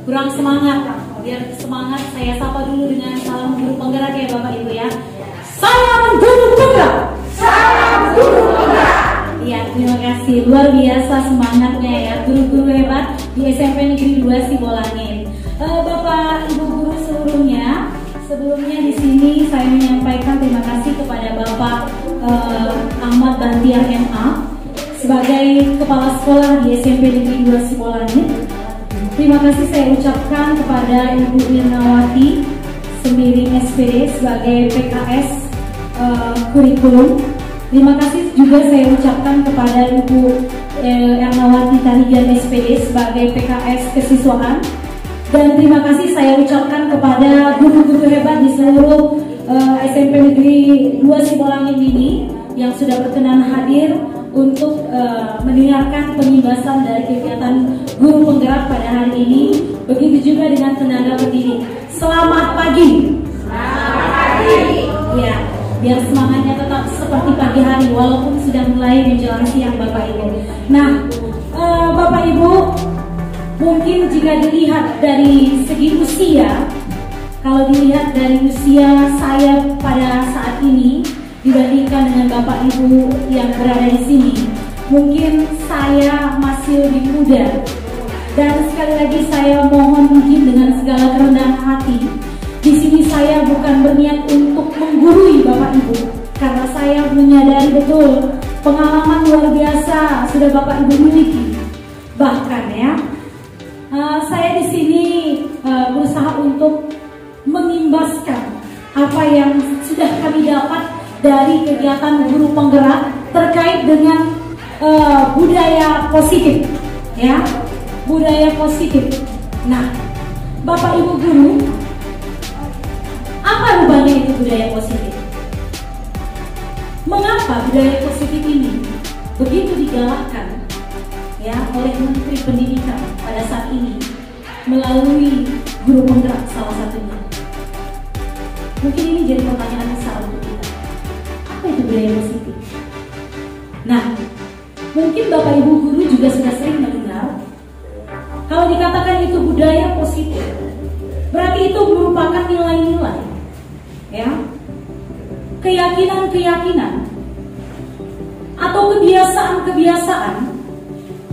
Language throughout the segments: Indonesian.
kurang semangat. Biar semangat, saya sapa dulu dengan salam guru penggerak ya Bapak Ibu ya. Salam guru penggerak. Salam guru penggerak. Iya, terima kasih. Luar biasa semangatnya ya, guru-guru hebat di SMP Negeri 2 Sibolangit. Bapak Ibu guru seluruhnya, sebelumnya di sini saya menyampaikan terima kasih kepada Bapak Ahmad Bantiah MA sebagai kepala sekolah di SMP Negeri 2 Sibolangit. Terima kasih saya ucapkan kepada Ibu Irnawati Semiring SPD sebagai PKS kurikulum. Terima kasih juga saya ucapkan kepada Ibu Ernawati Tarigan SPD sebagai PKS kesiswaan. Dan terima kasih saya ucapkan kepada guru-guru hebat di seluruh SMP Negeri 2 Sibolangit ini yang sudah berkenan hadir untuk mendengarkan penjelasan dari kegiatan guru penggerak pada hari ini. Begitu juga dengan tenaga pendidik. Selamat pagi. Selamat pagi. Ya, biar semangatnya tetap seperti pagi hari walaupun sudah mulai menjelang siang Bapak Ibu. Nah, Bapak Ibu, mungkin jika dilihat dari segi usia, kalau dilihat dari usia saya pada saat ini dibandingkan dengan Bapak Ibu yang berada di sini, mungkin saya masih lebih muda. Dan sekali lagi saya mohon mungkin dengan segala kerendahan hati, di sini saya bukan berniat untuk menggurui Bapak Ibu, karena saya menyadari betul pengalaman luar biasa sudah Bapak Ibu miliki. Bahkan ya, saya di sini berusaha untuk mengimbaskan apa yang sudah kami dapat dari kegiatan guru penggerak terkait dengan budaya positif, ya, budaya positif. Nah, Bapak Ibu guru, apa rubahnya itu budaya positif? Mengapa budaya positif ini begitu digalakkan ya oleh Menteri Pendidikan pada saat ini melalui guru penggerak salah satunya? Mungkin ini jadi pertanyaan besar untuk kita. Apa itu budaya positif? Nah, mungkin Bapak Ibu guru juga sudah sering mendengar kalau dikatakan itu budaya positif, berarti itu merupakan nilai-nilai, ya, keyakinan-keyakinan atau kebiasaan-kebiasaan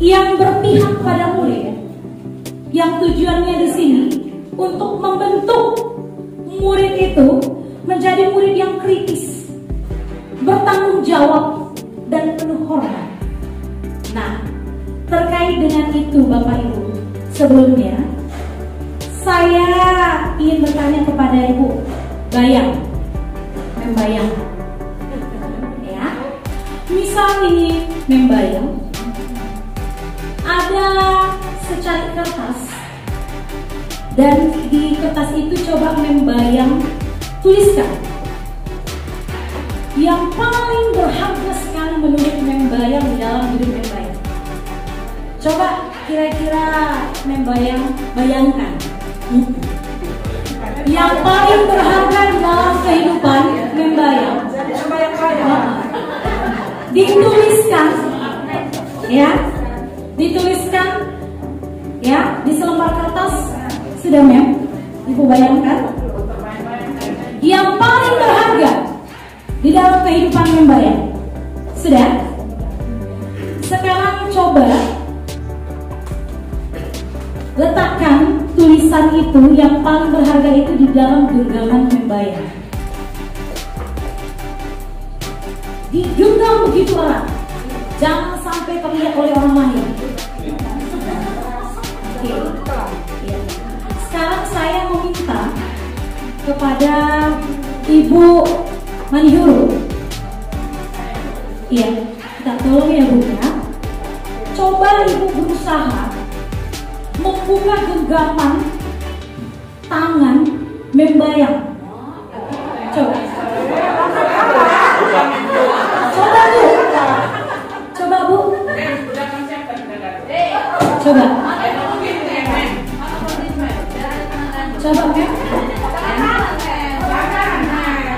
yang berpihak pada murid, yang tujuannya di sini untuk membentuk murid itu menjadi murid yang kritis, bertanggung jawab, dan penuh hormat. Nah, terkait dengan itu Bapak Ibu, sebelumnya saya ingin bertanya kepada Ibu Bayang, membayang, ya. Misal ini membayang, ada secari kertas, dan di kertas itu coba membayang, tuliskan yang paling berharga sekali menurut membayang di dalam hidup membayang. Coba kira-kira membayang, bayangkan yang paling berharga di dalam kehidupan membayang. Dituliskan, ya, dituliskan, ya, di selembar kertas. Sudah Ibu bayangkan yang paling berharga di dalam kehidupan membayang. Sudah? Sekarang coba letakkan tulisan itu yang paling berharga itu di dalam genggaman membayang. Digenggam begitu erat, jangan sampai terlihat oleh orang lain. Oke. Ya. Sekarang saya meminta kepada Ibu Manihuru, iya, kita tolong ya Bu ya. Coba Ibu berusaha membuka genggaman tangan membayang. Coba. Coba Bu. Coba Bu. Coba. Coba kan?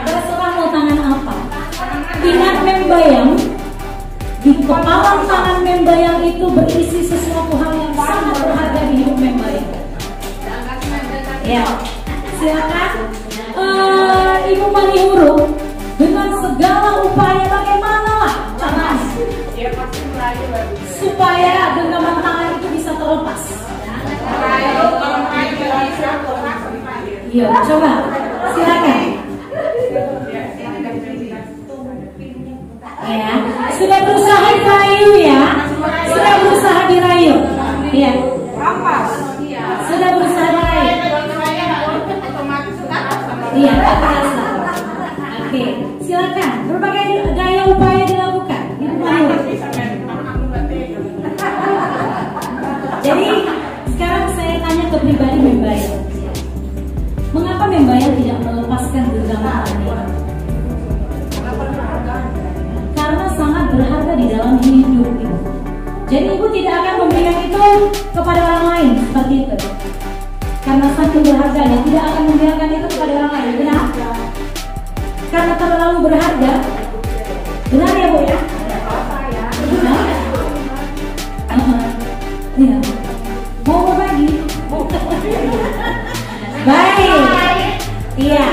Terserah mau tangan apa. Ingat membayang, di kepala tangan membayang itu berisi sesuatu hal yang sangat berharga di hidup membayang. Ya, silakan Ibu Manihuru dengan segala upaya bagaimana lah caranya supaya genggaman tangan itu bisa terlepas. Iya, coba silakan. Ya, sudah berusaha dirayu ya, sudah berusaha dirayu. Iya, sudah berusaha dirayu. Iya, tak terasa. Oke, silakan. Berbagai gaya upaya dilakukan. Jadi sekarang saya tanya ke pribadi Membayal. Mengapa Membayal tidak melepaskan genggaman tangan? Karena sangat berharga di dalam hidup Ibu. Jadi Ibu tidak akan memberikan itu kepada orang lain seperti itu. Karena saking berharganya tidak akan membiarkan itu kepada orang lain. Benar? Karena terlalu berharga. Benar ya Bu ya? Benar? Iya. Mau berbagi? Baik. Iya.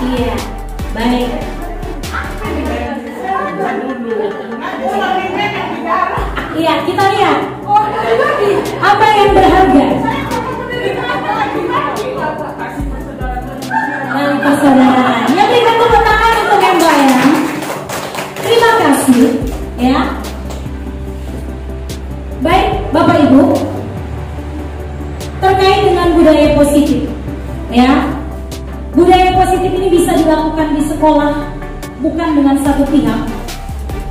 Iya. Baik. Iya, kita lihat apa yang berharga. Nah, persaudaraan. Ya, berikan tepuk tangan untuk Membayal. Terima kasih. Ya. Baik, Bapak Ibu. Terkait dengan budaya positif, ya. Budaya positif ini bisa dilakukan di sekolah, bukan dengan satu pihak,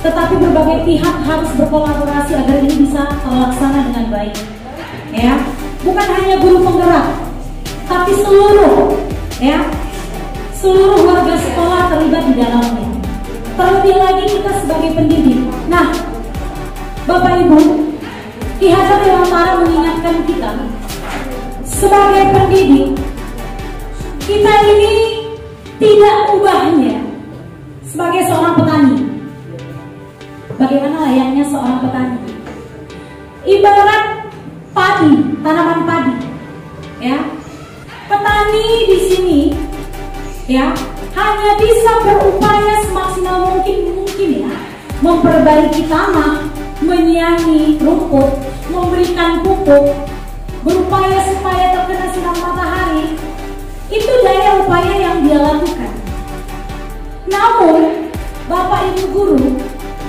tetapi berbagai pihak harus berkolaborasi agar ini bisa terlaksana dengan baik. Ya, bukan hanya guru penggerak, tapi seluruh, ya, seluruh warga sekolah terlibat di dalamnya. Terlebih lagi kita sebagai pendidik. Nah, Bapak Ibu, Ki Hajar Dewantara mengingatkan kita sebagai pendidik, kita ini tidak ubahnya sebagai seorang petani. Bagaimana layaknya seorang petani? Ibarat padi, tanaman padi. Ya, petani di sini, ya, hanya bisa berupaya semaksimal mungkin ya, memperbaiki tanah, menyiangi rumput, memberikan pupuk, berupaya supaya terkena sinar matahari. Itu daya upaya yang dia lakukan. Namun, Bapak Ibu guru,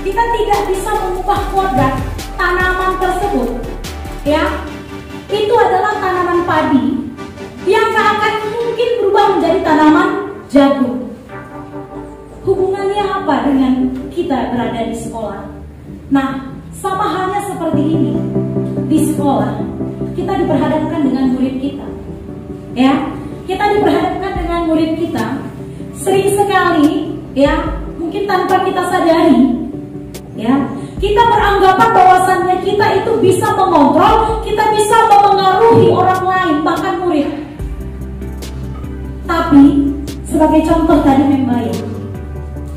kita tidak bisa mengubah kodrat tanaman tersebut. Ya, itu adalah tanaman padi yang tak akan mungkin berubah menjadi tanaman jagung. Hubungannya apa dengan kita berada di sekolah? Nah, sama halnya seperti ini. Di sekolah, kita diperhadapkan dengan murid kita. Ya, kita diperhadapkan dengan murid kita. Sering sekali, ya, mungkin tanpa kita sadari, ya, kita beranggapan bahwasannya kita itu bisa mengontrol, kita bisa memengaruhi orang lain, bahkan murid. Tapi sebagai contoh tadi Membayal,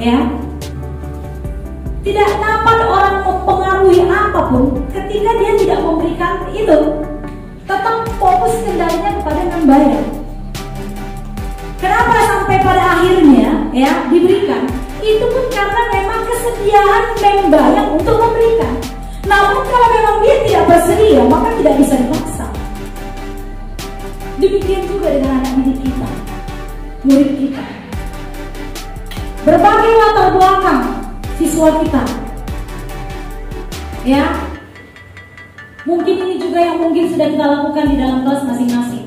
ya, tidak dapat orang mempengaruhi apapun ketika dia tidak memberikan itu. Tetap fokus kendalinya kepada Membayal. Kenapa sampai pada akhirnya, ya, diberikan? Itu pun karena memang kesediaan Membayal untuk memberikan. Namun kalau memang dia tidak bersedia, maka tidak bisa dipaksa. Demikian juga dengan anak didik kita, murid kita. Berbagai latar belakang siswa kita, ya, mungkin ini juga yang mungkin sudah kita lakukan di dalam kelas masing-masing.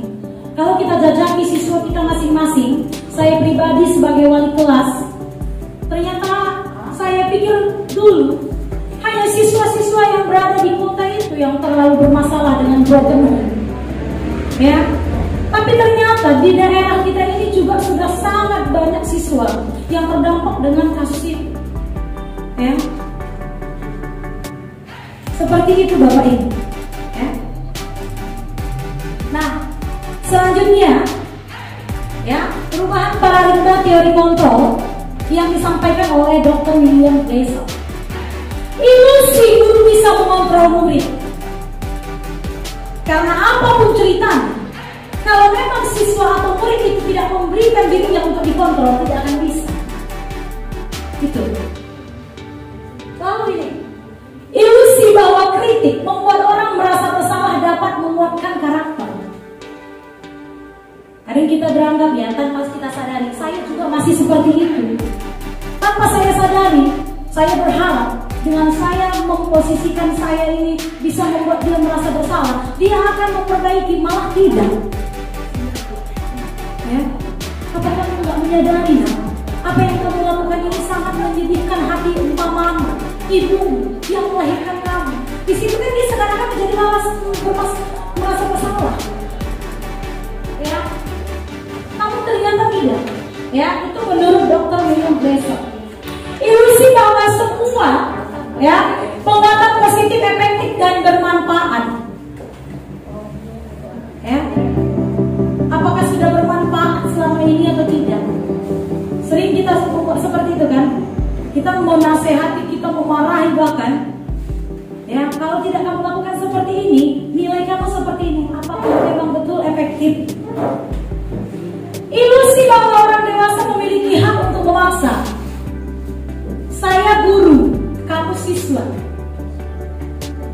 Kalau kita jajaki siswa kita masing-masing, saya pribadi sebagai wali kelas, ternyata saya pikir dulu hanya siswa-siswa yang berada di kota itu yang terlalu bermasalah dengan broken home, ya. Tapi ternyata di daerah kita ini juga sudah sangat banyak siswa yang terdampak dengan kasus itu, ya. Seperti itu Bapak Ibu, ya. Nah, selanjutnya, ya, perubahan paradigma teori kontrol yang disampaikan oleh Dr. William Glasser. Ilusi guru bisa mengontrol murid. Karena apapun ceritanya, Kalau memang siswa atau murid itu tidak memberikan dirinya untuk dikontrol, tidak akan bisa. Gitu. Lalu ini, ilusi bahwa kritik membuat orang merasa bersalah dapat menguatkan karakter. Kadang kita beranggap ya, tanpa kita sadari, saya juga masih seperti itu. Tanpa saya sadari, saya berharap dengan saya memposisikan saya ini bisa membuat dia merasa bersalah, dia akan memperbaiki, malah tidak. Ya, apakah kamu nggak menyadari apa yang kamu lakukan ini sangat menyedihkan hati umpamamu, ibumu yang melahirkan kamu. Di situ kan dia sekarang menjadi merasa bersalah. Ya, namun ternyata tidak. Ya, itu menurut Dr. William Glasser. Ilusi bahwa semua pengobatan positif, efektif dan bermanfaat. Ya, apakah sudah bermanfaat selama ini atau tidak? Sering kita seperti itu kan? Kita mau nasihati, kita mau marahi bahkan. Ya, kalau tidak kamu lakukan seperti ini, nilai kamu seperti ini. Apakah memang betul efektif? Ilusi bahwa orang dewasa memiliki hak untuk memaksa. Saya guru, kamu siswa.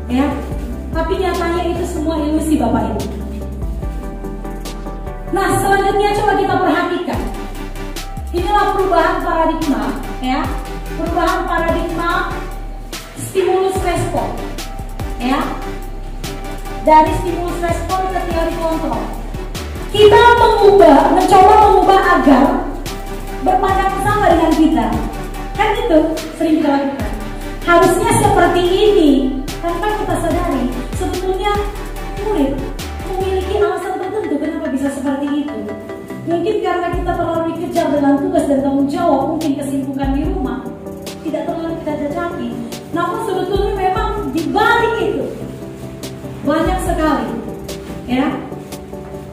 Ya, tapi nyatanya itu semua ilusi Bapak Ibu. Nah, selanjutnya coba kita perhatikan. Inilah perubahan paradigma, ya. Perubahan paradigma stimulus respon, ya. Dari stimulus respon ke teori kontrol. Kita mencoba mengubah agar berpandang sama dengan kita. Kan itu sering kita lakukan. Harusnya seperti ini, tanpa kita sadari sebetulnya murid memiliki alasan tertentu kenapa bisa seperti itu. Mungkin karena kita terlalu dikejar dengan tugas dan tanggung jawab, mungkin kesibukan di rumah tidak terlalu kita jajaki. Namun sebetulnya memang di balik itu banyak sekali, ya,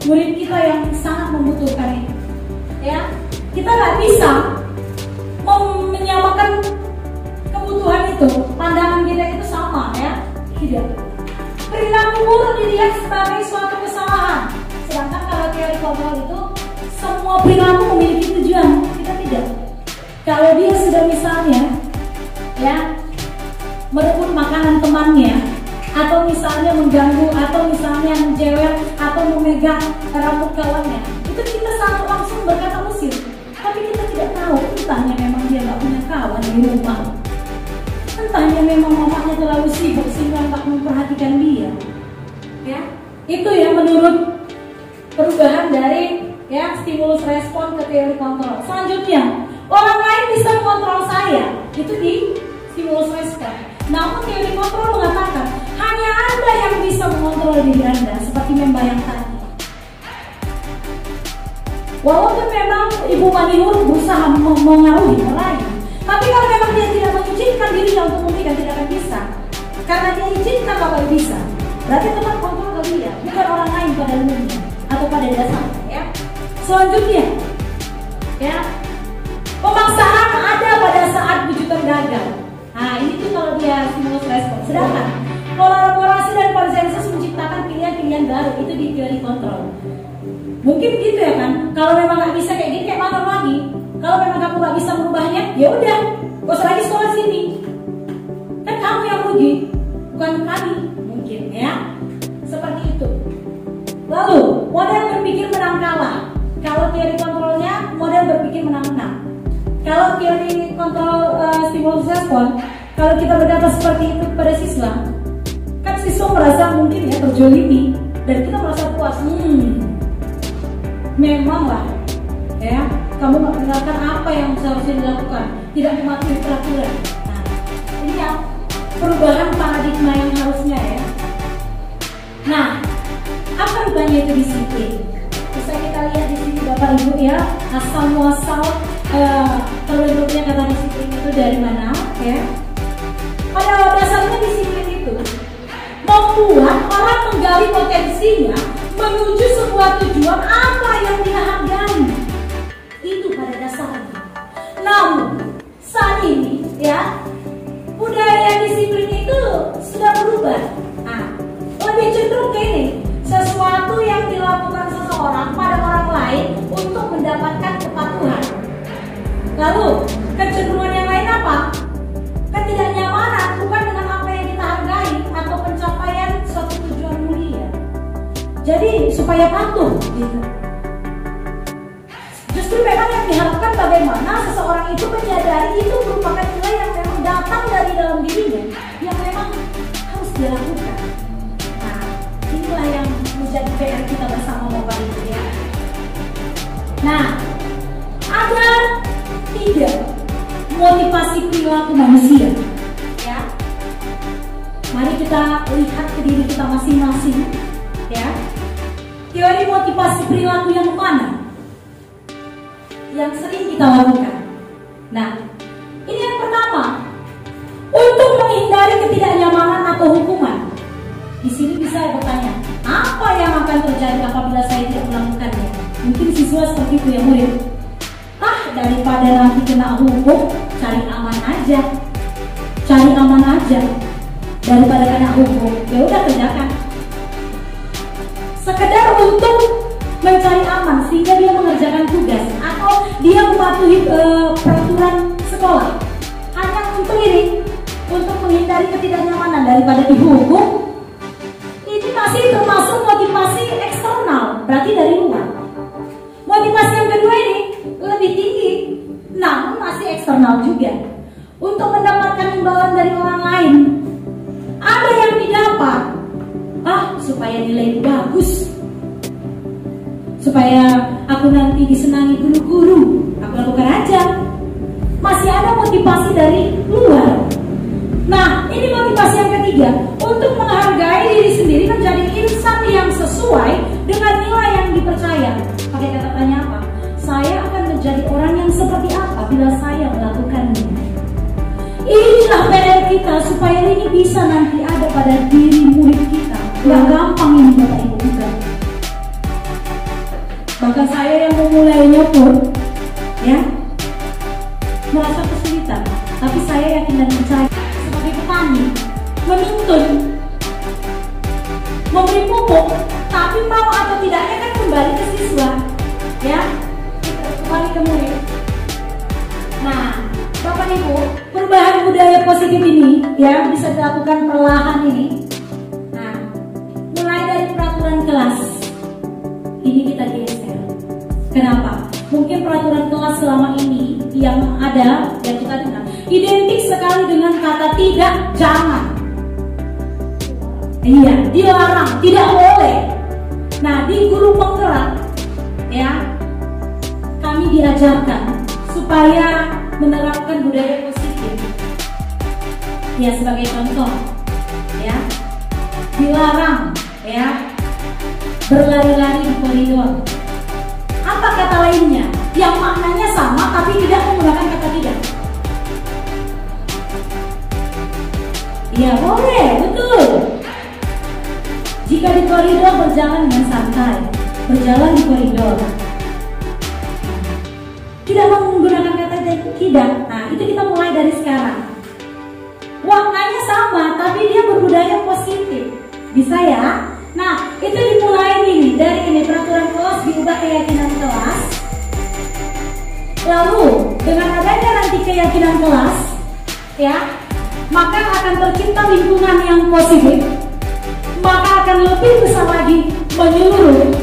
murid kita yang sangat membutuhkan itu. Ya, kita nggak bisa menyamakan kebutuhan itu, pandangan kita itu sama, ya, tidak. Perilaku buruk dilihat sebagai suatu kesalahan, sedangkan kalau teori kontrol itu semua perilaku memiliki tujuan, kita tidak. Kalau dia sudah misalnya, ya, merebut makanan temannya, atau misalnya mengganggu, atau misalnya menjewel, atau memegang rambut kawannya, itu kita sangat langsung berkata usir. Tapi kita tidak tahu, entahnya memang dia nggak punya kawan di rumah, entahnya memang mamanya terlalu sibuk sehingga tak memperhatikan dia. Ya, itu yang menurut perubahan dari stimulus respon ke teori kontrol. Selanjutnya, orang lain bisa mengontrol saya, itu di stimulus respon. Namun teori kontrol mengatakan hanya Anda yang bisa mengontrol diri Anda, seperti membayang tadi. Walaupun memang Ibu Manihur berusaha mengaruhi orang lain, tapi kalau memang dia tidak mengizinkan dirinya untuk memberikan, tidak akan bisa. Karena dia izinkan Bapak bisa, berarti tetap kontrol ke dia, bukan orang lain pada umumnya atau pada dasarnya. Ya. Selanjutnya, ya, pemaksaan ada pada saat wujudan gagal. Nah, ini tuh kalau dia stimulus respon. Sedangkan kolaborasi dan konsensus menciptakan pilihan-pilihan baru, itu di teori kontrol. Mungkin gitu ya kan? Kalau memang nggak bisa kayak gini, kayak mana lagi? Kalau memang kamu nggak bisa merubahnya, ya udah, gak usah lagi sekolah sini. Kan kamu yang rugi, bukan kami. Mungkin ya, seperti itu. Lalu model berpikir menang kalah. Kalau teori kontrolnya model berpikir menang-menang. Kalau teori kontrol stimulus respon, kalau kita berkata seperti itu pada siswa, kan siswa merasa mungkin ya terjolimi dan kita merasa puas. Memanglah, ya, kamu nggak mendengarkan apa yang seharusnya dilakukan, tidak mematuhi peraturan. Nah, ini ya perubahan paradigma yang harusnya ya. Nah, apa rupanya itu disiplin? Bisa kita lihat di sini Bapak Ibu ya, asal muasal terbentuknya kata disiplin itu dari mana ya? Pada dasarnya disiplin itu membuat orang menggali potensinya menuju sebuah tujuan apa yang dia hargai. Itu pada dasarnya. Namun saat ini ya, budaya disiplin itu sudah berubah. Nah, lebih cenderung ke ini, sesuatu yang dilakukan seseorang seseorang pada orang lain untuk mendapatkan kepatuhan. Lalu, kecenderungan yang lain apa? Ketidaknyamanan bukan dengan apa yang kita hargai atau pencapaian suatu tujuan mulia. Jadi, supaya patuh gitu. Justru memang yang diharapkan bagaimana seseorang itu menyadari itu merupakan nilai yang memang datang dari dalam dirinya, yang memang harus dia lakukan. Nah, inilah yang menjadi PR kita bersama Bapak Ibu ya. Nah, ada 3 motivasi perilaku manusia ya. Mari kita lihat ke diri kita masing-masing ya. Teori motivasi perilaku yang mana yang sering kita lakukan? Nah, ini yang pertama, untuk menghindari ketidaknyamanan atau hukuman. Di sini bisa bertanya, apa yang akan terjadi apabila saya tidak melakukannya? Mungkin siswa seperti itu ya murid. Daripada nanti kena hukum, cari aman aja. Cari aman aja. Daripada kena hukum, ya udah kerjakan. Sekedar untuk mencari aman sehingga dia mengerjakan tugas atau dia mematuhi peraturan sekolah. Hanya untuk ini, untuk menghindari ketidaknyamanan daripada dihukum. Ini masih termasuk motivasi eksternal, berarti dari luar. Motivasi yang kedua ini lebih tinggi, namun masih eksternal juga. Untuk mendapatkan imbalan dari orang lain. Ada yang didapat, supaya nilai bagus, supaya aku nanti disenangi guru-guru, aku lakukan aja. Masih ada motivasi dari luar. Nah, ini motivasi yang ketiga, untuk menghargai diri sendiri menjadi insan yang sesuai dengan nilai yang dipercaya. Pakai kata tanya apa? Saya akan menjadi orang yang seperti apa bila saya melakukannya. Inilah PR kita supaya ini bisa nanti ada pada diri murid kita. Gak gampang ini Bapak Ibu juga. Bahkan saya yang memulainya pun ya merasa kesulitan. Tapi saya yakin dan percaya sebagai petani menuntun, memberi pupuk, tapi mau atau tidaknya kan kembali ke siswa ya, kembali ke murid. Nah, Bapak Ibu, perubahan budaya positif ini ya bisa dilakukan perlahan ini. Nah, mulai dari peraturan kelas ini kita geser. Kenapa? Mungkin peraturan kelas selama ini yang ada yang kita dengar identik sekali dengan kata tidak, jangan. Iya, dilarang, tidak boleh. Nah, di guru penggerak ya, kami diajarkan supaya menerapkan budaya positif. Ya, sebagai contoh ya, dilarang ya berlari-lari di koridor. Apa kata lainnya yang maknanya sama tapi tidak menggunakan kata tidak? Ya boleh, betul. Jika di koridor berjalan dengan santai, berjalan di koridor, tidak menggunakan kata tidak. Nah, itu kita mulai dari sekarang. Warnanya sama, tapi dia berbudaya positif. Bisa ya? Nah, itu dimulai ini dari ini peraturan kelas diubah keyakinan kelas. Lalu dengan adanya nanti keyakinan kelas, ya, maka akan tercipta lingkungan yang positif. Maka akan lebih besar lagi menyeluruh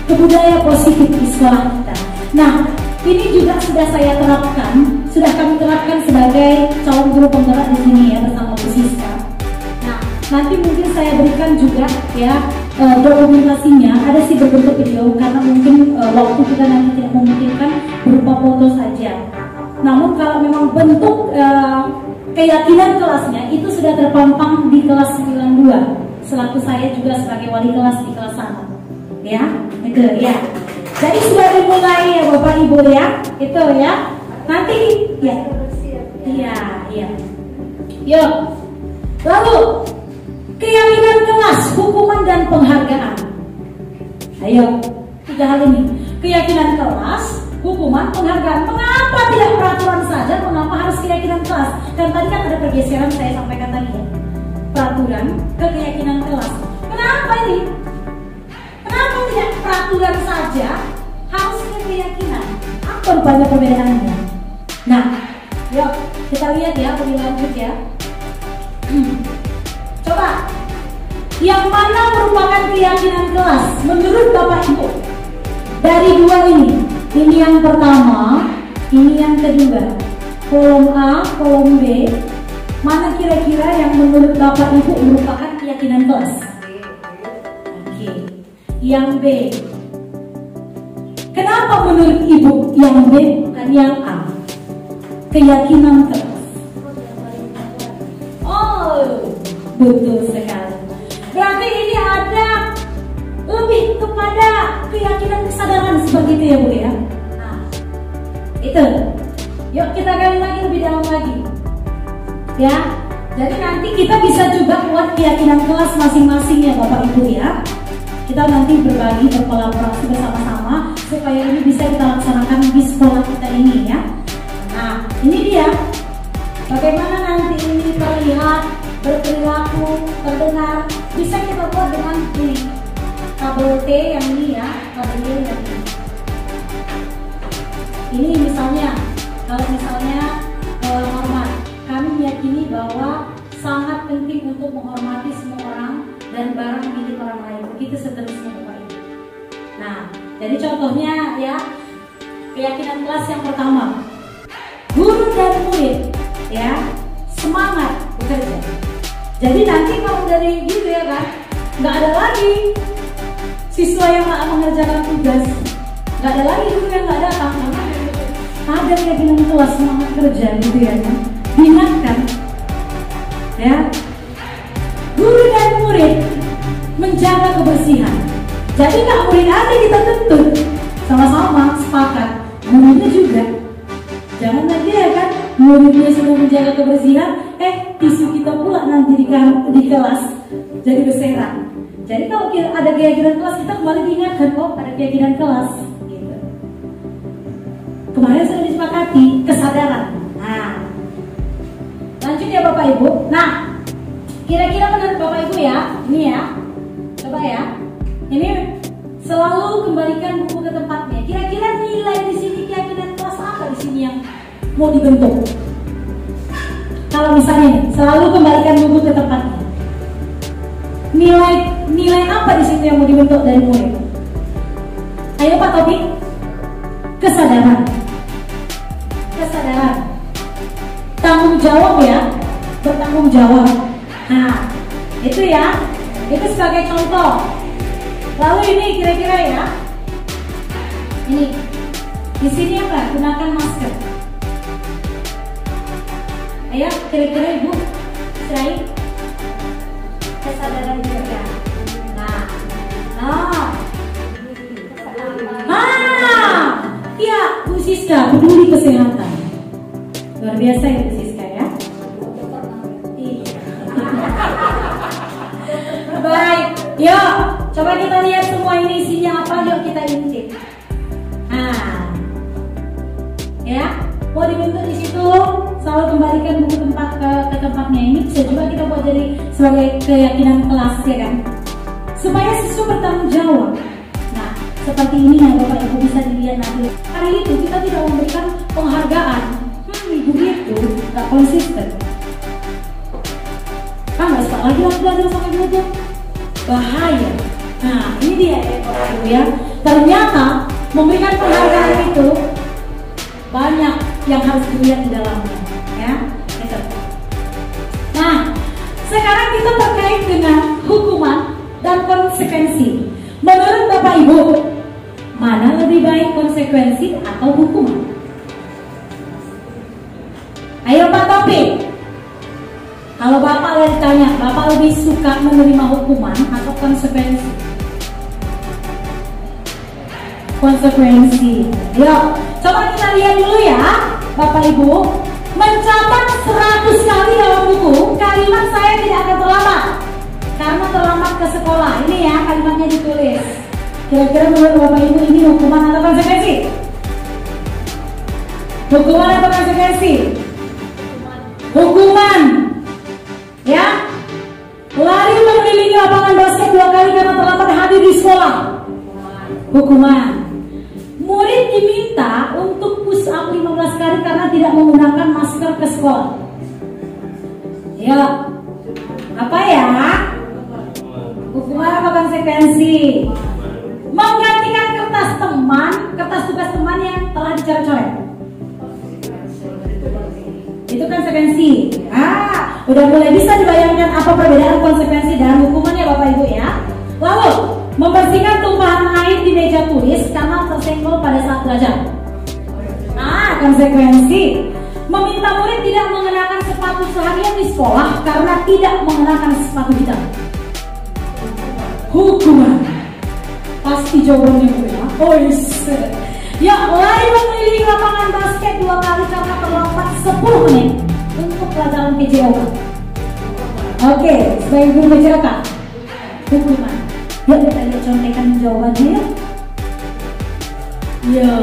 ke budaya positif di sekolah kita. Nah, ini juga sudah saya terapkan, sudah kami terapkan sebagai calon guru penggerak di sini ya bersama Bu Siska. Nah, nanti mungkin saya berikan juga ya dokumentasinya, ada sih berbentuk video karena mungkin waktu kita nanti tidak memungkinkan berupa foto saja. Namun kalau memang bentuk keyakinan kelasnya itu sudah terpampang di kelas 92. Selaku saya juga sebagai wali kelas di kelas 1. Ya, itu ya. Jadi sudah dimulai ya Bapak Ibu ya, itu ya. Nanti ya, iya. Yuk. Lalu keyakinan kelas, hukuman dan penghargaan. Ayo, 3 hal ini. Keyakinan kelas, hukuman, penghargaan. Mengapa tidak peraturan saja? Mengapa harus keyakinan kelas? Dan tadi kan ada pergeseran saya sampaikan tadi ya. Peraturan ke keyakinan kelas. Kenapa ini? Kenapa tidak peraturan saja? banyak perbedaannya. Nah, yuk kita lihat ya lebih lanjut ya. Coba, yang mana merupakan keyakinan kelas menurut Bapak Ibu? Dari dua ini yang pertama, ini yang kedua. Kolom A, kolom B, mana kira-kira yang menurut Bapak Ibu merupakan keyakinan kelas? Oke, yang B. Kenapa menurut Ibu yang B bukan yang A? Keyakinan kelas. Oh, betul sekali. Berarti ini ada lebih kepada keyakinan kesadaran seperti itu ya Bu ya. Nah, itu. Yuk kita gali lagi lebih dalam lagi. Ya. Jadi nanti kita bisa juga buat keyakinan kelas masing-masing ya Bapak Ibu ya. Kita nanti berbagi, berkolaborasi bersama-sama supaya ini bisa kita laksanakan di sekolah kita ini ya. Nah, ini dia. Bagaimana nanti ini terlihat, berperilaku, terdengar, bisa kita buat dengan ini. Kabel T yang ini ya, kabel T yang ini. Ini misalnya, kalau misalnya hormat, kami meyakini bahwa sangat penting untuk menghormati semua orang dan barang milik orang lain. Begitu seterusnya Bapak Ibu. Nah, jadi contohnya ya, keyakinan kelas yang pertama, guru dan murid ya semangat bekerja. Jadi nanti kalau dari gitu ya kan, nggak ada lagi siswa yang nggak mengerjakan tugas, nggak ada lagi guru yang nggak datang, karena ada keyakinan kelas semangat kerja gitu ya kan, diingatkan ya. Guru dan murid menjaga kebersihan. Jadi nggak murid aja kita tuntut, sama-sama sepakat, muridnya juga. Jangan lagi ya kan, muridnya sudah menjaga kebersihan, tisu kita pula nanti di kelas jadi berserak. Jadi kalau ada keyakinan kelas, kita kembali diingatkan, oh ada keyakinan kelas gitu. Kemarin sudah disepakati kesadaran. Nah, lanjut ya Bapak Ibu. Nah, kira-kira menurut Bapak Ibu ya, ini ya, coba ya, ini selalu kembalikan buku ke tempatnya. Kira-kira nilai di sini keyakinan kelas apa di sini yang mau dibentuk? Kalau misalnya nih, selalu kembalikan buku ke tempatnya. Nilai apa di situ yang mau dibentuk dari murid? Ayo Pak Topik. Kesadaran. Kesadaran. Tanggung jawab ya. Bertanggung jawab. Nah, itu ya. Itu sebagai contoh. Lalu ini kira-kira ya. Ini. Di sini apa? Gunakan masker. Ayo kira-kira Ibu Srai. Kesadaran juga. Iya Bu Siska, peduli kesehatan. Luar biasa ya Bu Siska ya. Baik, yuk coba kita lihat semua ini isinya apa, yuk kita intip. Nah, ya mau dibentuk di situ, selalu kembalikan buku tempat ke tempatnya. Ini bisa juga kita buat jadi sebagai keyakinan kelas ya kan, supaya siswa bertanggung jawab. Nah, seperti ini ya Bapak Ibu bisa dilihat nanti. Hari itu kita tidak memberikan penghargaan. Ibu itu nggak konsisten. Nggak suka lagi belajar sampai belajar. Bahaya. Nah, ini dia ya Bapak Ibu ya. Ternyata memberikan penghargaan itu banyak yang harus dilihat di dalamnya ya. Gitu. Nah, sekarang kita terkait dengan hukuman dan konsekuensi. Menurut Bapak Ibu, mana lebih baik konsekuensi atau hukuman? Ayo Pak Topik. Kalau Bapak ditanya, Bapak lebih suka menerima hukuman atau konsekuensi? Konsekuensi. Yuk, coba kita lihat dulu ya Bapak Ibu. Mencatat 100 kali dalam buku kalimat saya tidak akan terlambat karena terlambat ke sekolah. Ini ya kalimatnya ditulis. Kira-kira menurut Bapak Ibu ini hukuman atau konsekuensi? Hukuman atau konsekuensi? Hukuman. Ya. Lari mengelilingi lapangan basket 2 kali karena terlambat hadir di sekolah. Hukuman. Murid diminta untuk menggunakan masker ke sekolah? Ya, apa ya? Hukuman apa konsekuensi? Menggantikan kertas tugas teman yang telah dicoret-coret. Itu konsekuensi. Udah mulai bisa dibayangkan apa perbedaan konsekuensi dan hukumannya Bapak Ibu ya. Lalu, membersihkan tumpahan air di meja tulis karena tersenggol pada saat belajar. Konsekuensi. Meminta murid tidak mengenakan sepatu seharian di sekolah karena tidak mengenakan sepatu hitam. Hukuman. Pasti jawabannya Bu ya. Ya, lari mengelilingi lapangan basket 2 kali karena terlambat 10 menit untuk pelajaran PJOK. Oke, sebagai guru PJOK, hukuman. Yuk kita lihat contekan jawabannya ya. Ya.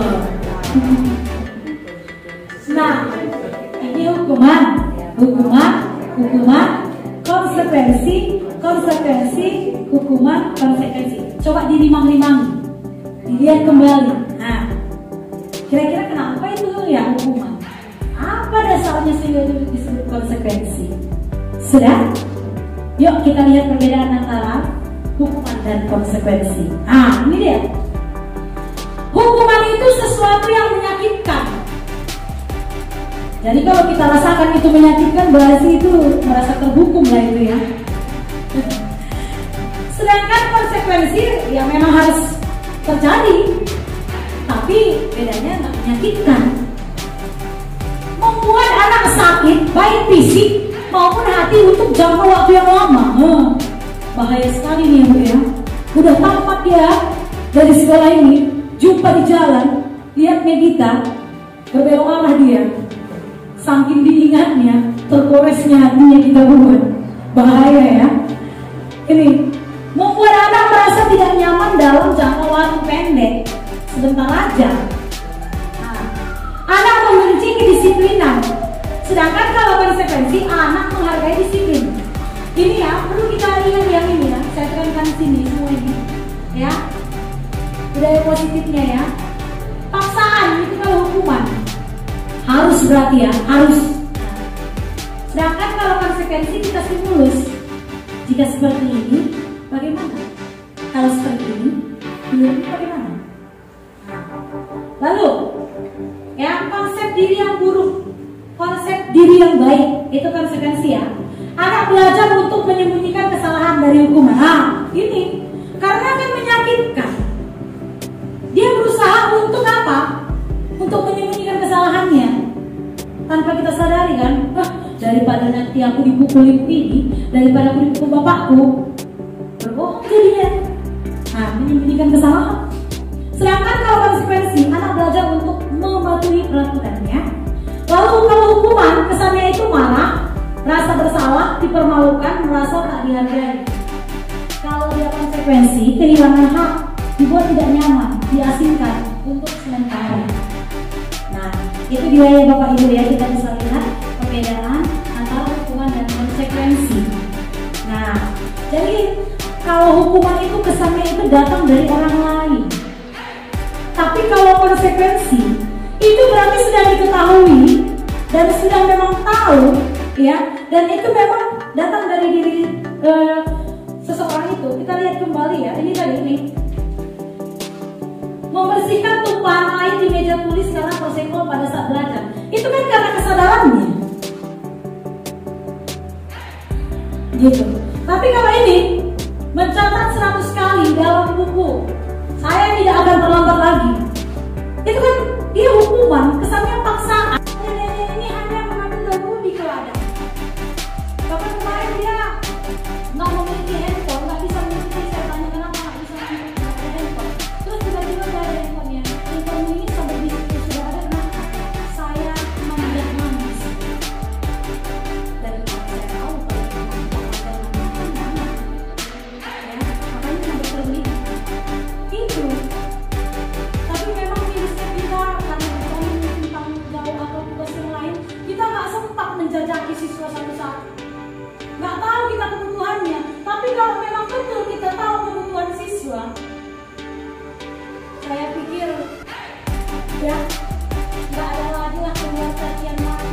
Nah, ini hukuman, konsekuensi, hukuman, konsekuensi. Coba dirimang-rimangi, dilihat kembali. Nah, kira-kira kenapa itu ya hukuman? Apa dasarnya sehingga itu disebut konsekuensi? Sudah? Yuk kita lihat perbedaan antara hukuman dan konsekuensi. Ini dia. Hukuman itu sesuatu yang menyakitkan. Jadi kalau kita rasakan itu menyakitkan, berarti itu merasa terhukum lah itu ya. Sedangkan konsekuensi ya memang harus terjadi, tapi bedanya nggak menyakitkan. Membuat anak sakit baik fisik maupun hati untuk jangka waktu yang lama. Bahaya sekali nih ya Bu ya. Udah tamat ya dari sekolah ini, jumpa di jalan, lihat Megita, berbelok arah dia. Saking diingatnya, terkoresnya hatinya kita buat. Bahaya ya. Ini membuat anak merasa tidak nyaman dalam jangka waktu pendek. Sebentar aja. Anak membenci kedisiplinan. Sedangkan kalau konsekuensi, anak menghargai disiplin. Ini ya, perlu kita lihat yang ini ya. Saya tekankan sini semua ini. Ya. Budaya positifnya ya. Paksaan itu kalau hukuman. Harus berarti ya, harus. Sedangkan kalau konsekuensi kita stimulus. Jika seperti ini, bagaimana? Kalau seperti ini bagaimana? Lalu, ya konsep diri yang buruk, konsep diri yang baik, itu konsekuensi ya. Anak belajar untuk menyembunyikan kesalahan dari hukuman. Ini karena akan menyakitkan. Dia berusaha untuk apa? Untuk menyembunyikan kesalahannya. Tanpa kita sadari kan, daripada nanti aku dipukul ibu ini, daripada aku dipukul bapakku, berbohong jadinya. Menyembunyikan kesalahan. Sedangkan kalau konsekuensi, anak belajar untuk mematuhi peraturannya. Lalu kalau hukuman, kesannya itu marah, rasa bersalah, dipermalukan, merasa tak dihargai. Kalau dia konsekuensi, kehilangan hak, dibuat tidak nyaman, diasingkan untuk sementara. Nah, itu dia ya Bapak Ibu ya, kita bisa lihat perbedaan antara hukuman dan konsekuensi. Nah, jadi kalau hukuman itu kesannya itu datang dari orang lain. Tapi kalau konsekuensi itu berarti sudah diketahui dan sudah memang tahu ya, dan itu memang datang dari diri seseorang itu. Kita lihat kembali ya, ini tadi ini. Membersihkan tumpahan air di meja tulis karena tersenggol pada saat belajar. Itu kan karena kesadarannya. Gitu. Tapi kalau ini mencatat 100 kali dalam buku, saya tidak akan terlambat lagi. Itu kan dia hukuman, kesannya paksaan. Ini hanya mengambil lagu di keladang. Bahkan kemarin dia nggak memiliki handphone, nggak bisa memiliki. Saya tanya kenapa nggak bisa memiliki handphone. Terus tiba-tiba dia ada handphonenya. Handphone ini sampai di situ sudah ada kenapa? Saya memandang manis. Dan saya tahu kalau ada mana. Ya, makanya sampai terlihat. Itu. Tapi memang minusnya kita karena tentang jauh atau tugas yang lain, kita nggak sempat menjajaki siswa satu-satu. Nggak tahu kita kebutuhannya. Tapi kalau memang betul kita tahu kebutuhan siswa, saya pikir ya nggak ada lagi lah keluar cacian maki.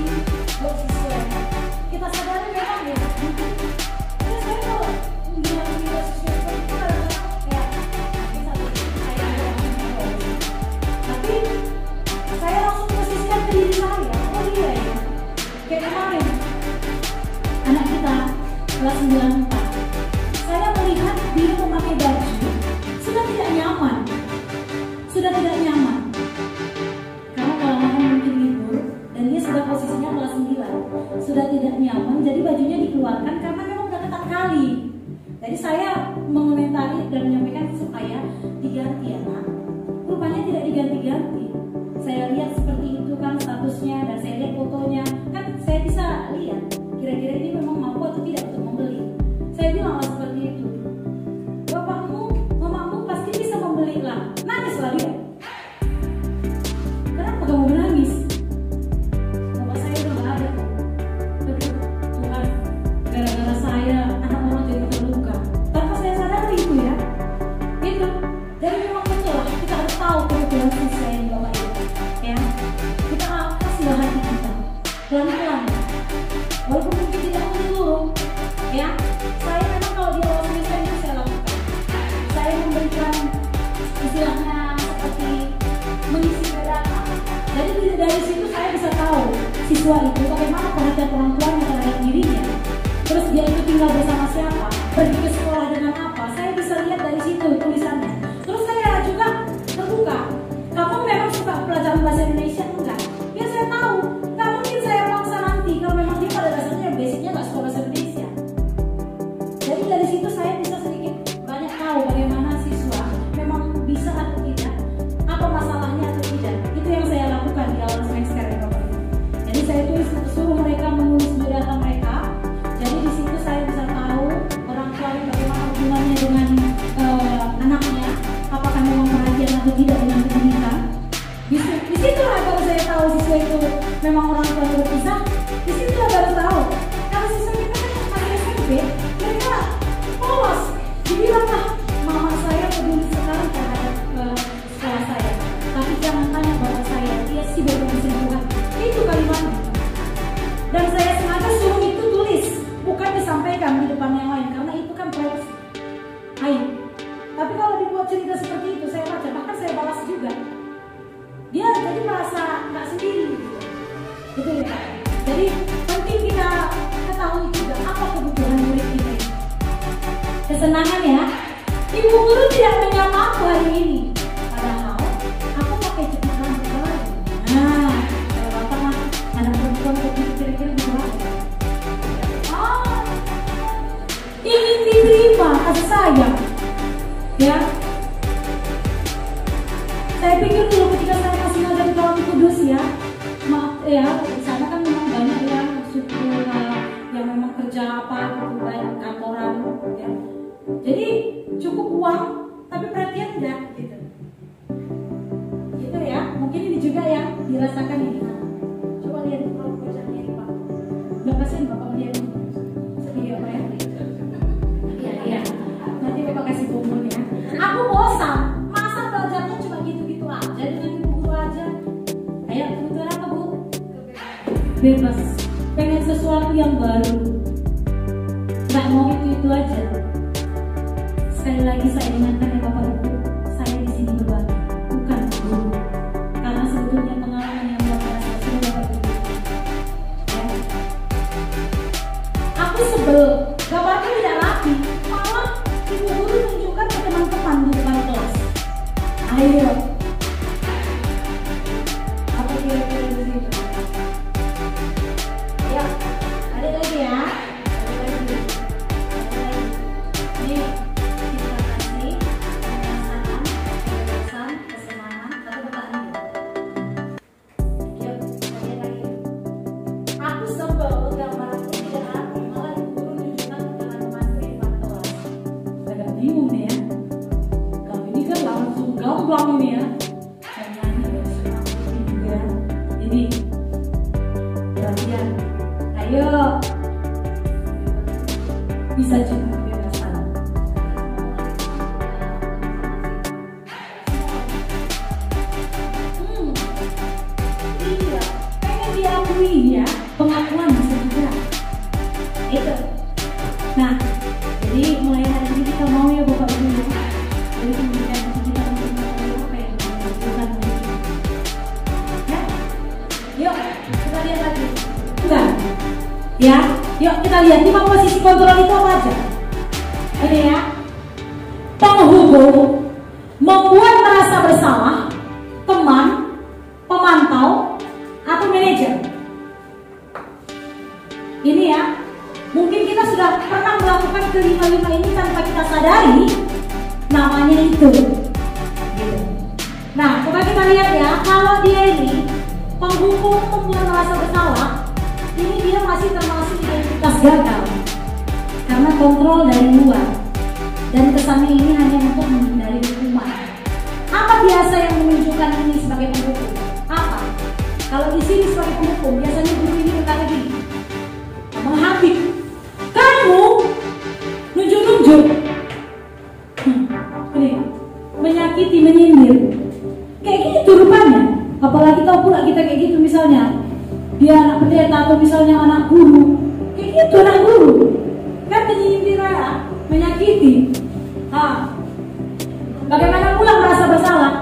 dan menyampaikan supaya diganti ya Pak. Rupanya tidak diganti-ganti. Saya lihat seperti itu kan statusnya dan saya lihat fotonya, kan saya bisa lihat kira-kira ini memang mampu atau tidak untuk membeli. Saya bilang seperti itu, bapakmu, mamamu pasti bisa membeli lah. Nangislah dia. Kenapa kamu menangis? Bapak saya udah gak ada. Aduh Tuhan, gara-gara saya anak orang jadi terluka. Tanpa saya sadari itu ya. Itu. Jadi memang betul lah, kita harus tahu kebetulan siswa yang Bapak Ibu. Ya, kita kasih hati kita pelan-pelan. Walaupun mungkin tidak menyeluruh, ya. Saya memang kalau di awal semester itu saya lakukan. Saya memberikan istilahnya seperti mengisi data. Jadi dari situ saya bisa tahu siswa itu bagaimana perhatian orang tuanya terhadap dirinya. Terus dia itu tinggal bersama siapa, pergi ke sekolah dengan apa. Saya bisa lihat dari situ tulisannya. Terus saya juga terbuka. Kamu memang suka pelajaran bahasa Indonesia enggak? Ya saya tahu. Nggak mungkin saya paksa nanti kalau memang dia pada dasarnya basicnya nggak suka bahasa Indonesia. Jadi dari situ saya bisa sedikit banyak tahu bagaimana siswa memang bisa atau tidak, apa masalahnya atau tidak. Itu yang saya lakukan di awal semester ya Bapak Ibu. Jadi saya tulis suruh mereka menulis biodata mereka. Jadi di situ saya bisa tahu orang tuanya bagaimana hubungannya dengan anaknya, apakah memang perhatian atau tidak dengan pendidikan. Di situ lah baru saya tahu siswa itu memang orang tuanya berpisah. Di situ lah baru tahu. Kalau siswa kita kan masih SMP, mereka polos. Dibilanglah mama saya peduli sekali terhadap sekolah saya. Tapi jangan tanya bapak saya, dia sih baru bersentuhan. Itu kalimatnya. Dan saya sengaja suruh itu tulis, bukan disampaikan di depan yang lain karena itu kan privacy. Ayo. Tapi kalau dibuat cerita seperti itu, saya baca, bahkan saya balas juga. Dia jadi merasa nggak sendiri. Gitu ya Pak. Jadi penting kita ketahui juga apa kebutuhan murid kita. Kesenangan ya. Ibu guru tidak menyapa aku hari ini. Padahal aku pakai jepit rambut baru. Nah, kalau bapak mah anak perempuan kira-kira berapa? Ingin diterima kasih sayang. Ya. Saya pikir dulu ketika saya masih ngajar di Kawan Kudus ya, maaf ya, di sana kan memang banyak yang suku yang memang kerja apa gitu, banyak kantoran ya. Jadi cukup uang tapi perhatian enggak gitu. Gitu ya, mungkin ini juga yang dirasakan ini. Coba lihat kalau kerjanya ini Pak. Enggak kasihan Bapak lihat video apa ya? Iya. Nanti Bapak kasih bumbun ya. Aku bosan. Masa belajarnya cuma gitu-gitu aja dengan ibu guru aja. Ayo kebutuhan apa Bu? Bebas. Pengen sesuatu yang baru. Nggak mau itu aja. Sekali lagi saya ingatkan ya Bapak Ibu, saya di sini berbagi, bukan guru. Karena sebetulnya pengalaman yang luar biasa sudah Bapak Ibu. Ya. Aku sebel, gambarnya tidak rapi, malah ibu guru tunjukkan ke teman-teman di depan kelas. Ayo, apa kira-kira di situ? Ayo, ada lagi ya. Ini kita kasih penjelasan, kesenangan, atau pertanyaan. Yuk, ada lagi. Aku sebel gambarku tidak rapi, malah ibu guru tunjukkan ke teman-teman di depan kelas. Agak bingung nih ya. Kalau ini kan langsung gamblang ini ya. Karena ini juga. Jadi perhatian. Ayo. Bisa juga kebebasan. Iya. Pengen diakui ya. Pengakuan bisa juga. Itu. Nah, jadi mulai hari ini kita mau ya Bapak Ibu. Jadi kemudian kita untuk mengetahui apa yang dibutuhkan ya. Yuk, kita lihat lagi. Enggak. Ya, yuk kita lihat 5 posisi kontrol itu apa aja. Ini ya. Penghubung, membuat merasa bersalah, teman, pemantau, atau manajer. Ini ya. Mungkin kita sudah pernah melakukan kelima-lima ini tanpa kita sadari. perannya itu. Gitu. Nah, coba kita lihat ya, kalau dia ini penghukum pembuat merasa bersalah, ini dia masih termasuk identitas gagal karena kontrol dari luar dan kesannya ini hanya untuk menghindari hukuman. Apa biasa yang menunjukkan ini sebagai penghukum? Apa? Kalau di sini sebagai penghukum, biasanya guru ini berkata gini, Bang Habib, kamu nunjuk-nunjuk, menyakiti, menyindir, kayak gitu rupanya. Apalagi tahu pula kita kayak gitu, misalnya dia anak pendeta atau misalnya anak guru, kayak gitu anak guru, kan menyindir, menyakiti. Bagaimana pula merasa bersalah?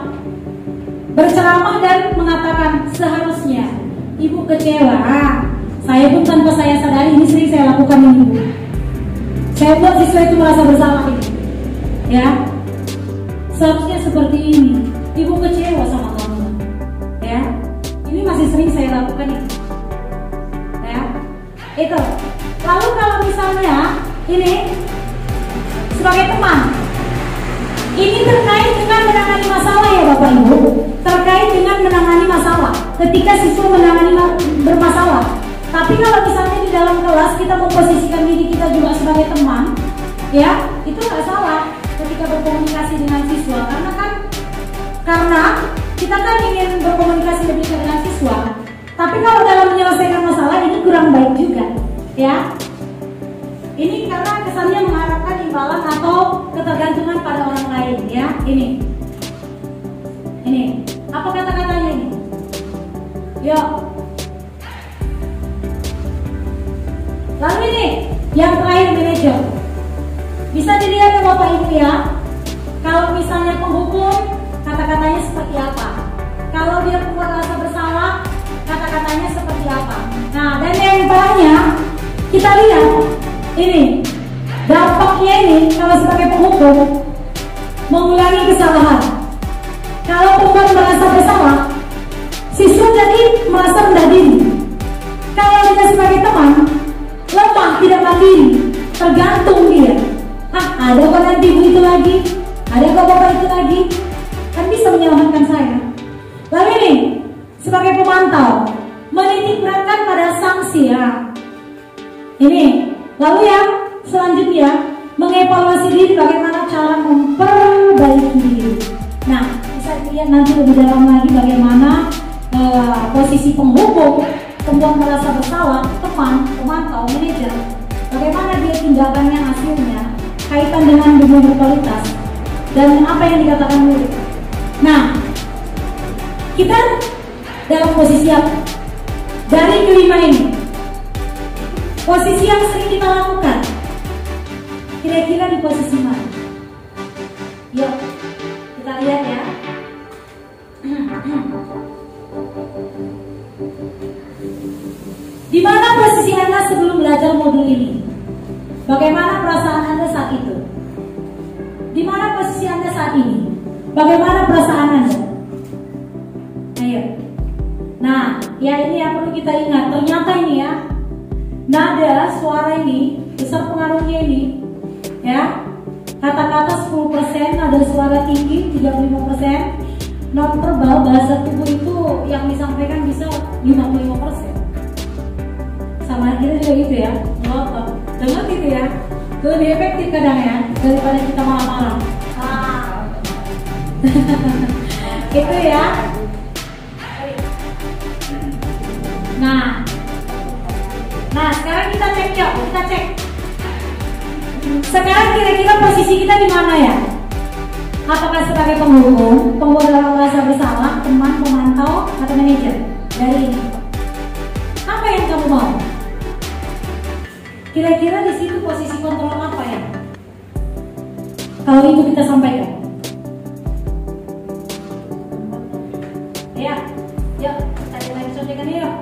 Berceramah dan mengatakan seharusnya ibu kecewa. Saya pun tanpa saya sadari ini sering saya lakukan ini, ibu. Saya buat siswa itu merasa bersalah ini. Ya, seharusnya seperti ini. Ibu kecewa sama kamu. Ya, ini masih sering saya lakukan ini. Ya, itu. Lalu kalau misalnya ini sebagai teman, ini terkait dengan menangani masalah ya Bapak Ibu. Terkait dengan menangani masalah. Ketika siswa menangani bermasalah. Tapi kalau misalnya di dalam kelas kita memposisikan diri kita juga sebagai teman, ya itu nggak salah ketika berkomunikasi dengan siswa. Karena kita kan ingin berkomunikasi lebih dengan siswa. Tapi kalau dalam menyelesaikan masalah ini kurang baik juga, ya. Ini karena kesannya mengharapkan imbalan atau ketergantungan pada orang lain, ya. Ini apa kata-katanya ini? Yuk. Lalu ini yang terakhir, manajer. Bisa dilihat ya Bapak Ibu ya. Kalau misalnya penghukum, kata-katanya seperti apa? Kalau dia membuat rasa bersalah, kata-katanya seperti apa? Nah, dan yang parahnya kita lihat ini dampaknya ini kalau sebagai penghukum mengulangi kesalahan. Kalau pembuat merasa bersalah, siswa jadi merasa rendah diri. Kalau dia sebagai teman, lemah, tidak mandiri, tergantung dia. Ada kok nanti ibu itu lagi, ada kok bapak itu lagi, kan bisa menyelamatkan saya. Lalu ini sebagai pemantau, menitik beratkan pada sanksi ya. Ini lalu yang selanjutnya mengevaluasi diri, bagaimana cara memperbaiki diri. Nah, bisa dilihat nanti lebih dalam lagi bagaimana posisi penghukum, pembuat merasa bersalah, teman, pemantau, manajer, bagaimana dia tindakannya, hasilnya, kaitan dengan dunia berkualitas dan apa yang dikatakan murid. Nah, kita dalam posisi apa? Dari kelima ini, posisi yang sering kita lakukan, kira-kira di posisi mana? Yuk, kita lihat ya. Di mana posisi Anda sebelum belajar modul ini? Bagaimana perasaan Anda saat itu? Di mana posisi Anda saat ini? Bagaimana perasaan Anda? Ayo. Nah, ya ini yang perlu kita ingat. Ternyata ini ya, nada suara ini besar pengaruhnya ini. Ya, kata-kata 10%, nada suara tinggi 35%. Non verbal bahasa tubuh itu yang disampaikan bisa 55%. Sama kita juga gitu ya. Dengar gitu ya. Lebih efektif kadang ya daripada kita malam-malam. Itu ya. Nah, sekarang kita cek yuk, kita cek. Sekarang kira-kira posisi kita di mana ya? Apakah sebagai penghukum, pembuat dalam merasa bersalah, teman, pemantau, atau manajer? Dari ini, apa yang kamu mau? Kira-kira di situ posisi kontrol apa ya? Kalau itu kita sampaikan. Ya, yuk, kita lagi contohkan yuk.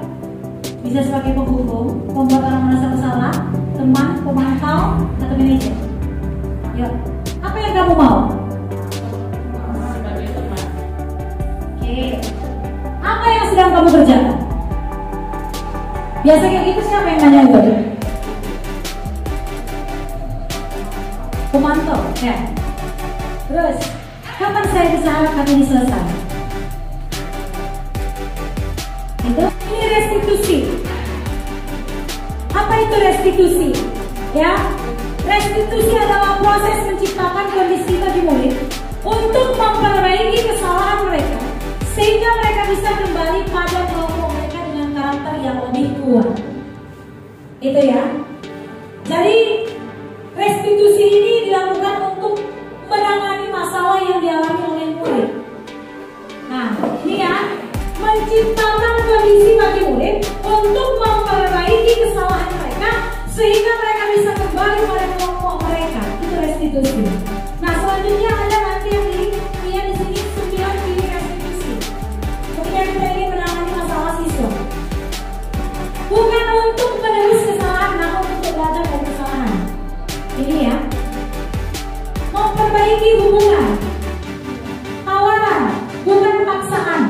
Bisa sebagai penghukum, pembuat orang merasa bersalah, teman, pemantau, atau manajer. Yuk, apa yang kamu mau? Apa yang sedang kamu kerjakan? Biasa kayak gitu siapa yang nanya itu? Pemantau, ya. Terus, kapan saya bisa harapkan ini selesai? Ini restitusi. Apa itu restitusi? Ya, restitusi adalah proses menciptakan kondisi bagi murid untuk memperbaiki kesalahan mereka sehingga mereka bisa kembali pada kelompok mereka dengan karakter yang lebih kuat. Itu ya. Jadi restitusi ini dilakukan untuk menangani masalah yang dialami oleh murid. Nah, ini ya, menciptakan kondisi bagi murid untuk memperbaiki kesalahan mereka sehingga mereka bisa kembali pada kelompok mereka. Itu restitusi. Nah, selanjutnya ada nanti yang lihat di sini 9 ciri restitusi. Ketika kita ingin menangani masalah siswa, bukan untuk menebus kesalahan, namun untuk belajar dari kesalahan. Ini ya, memperbaiki hubungan, tawaran, bukan paksaan.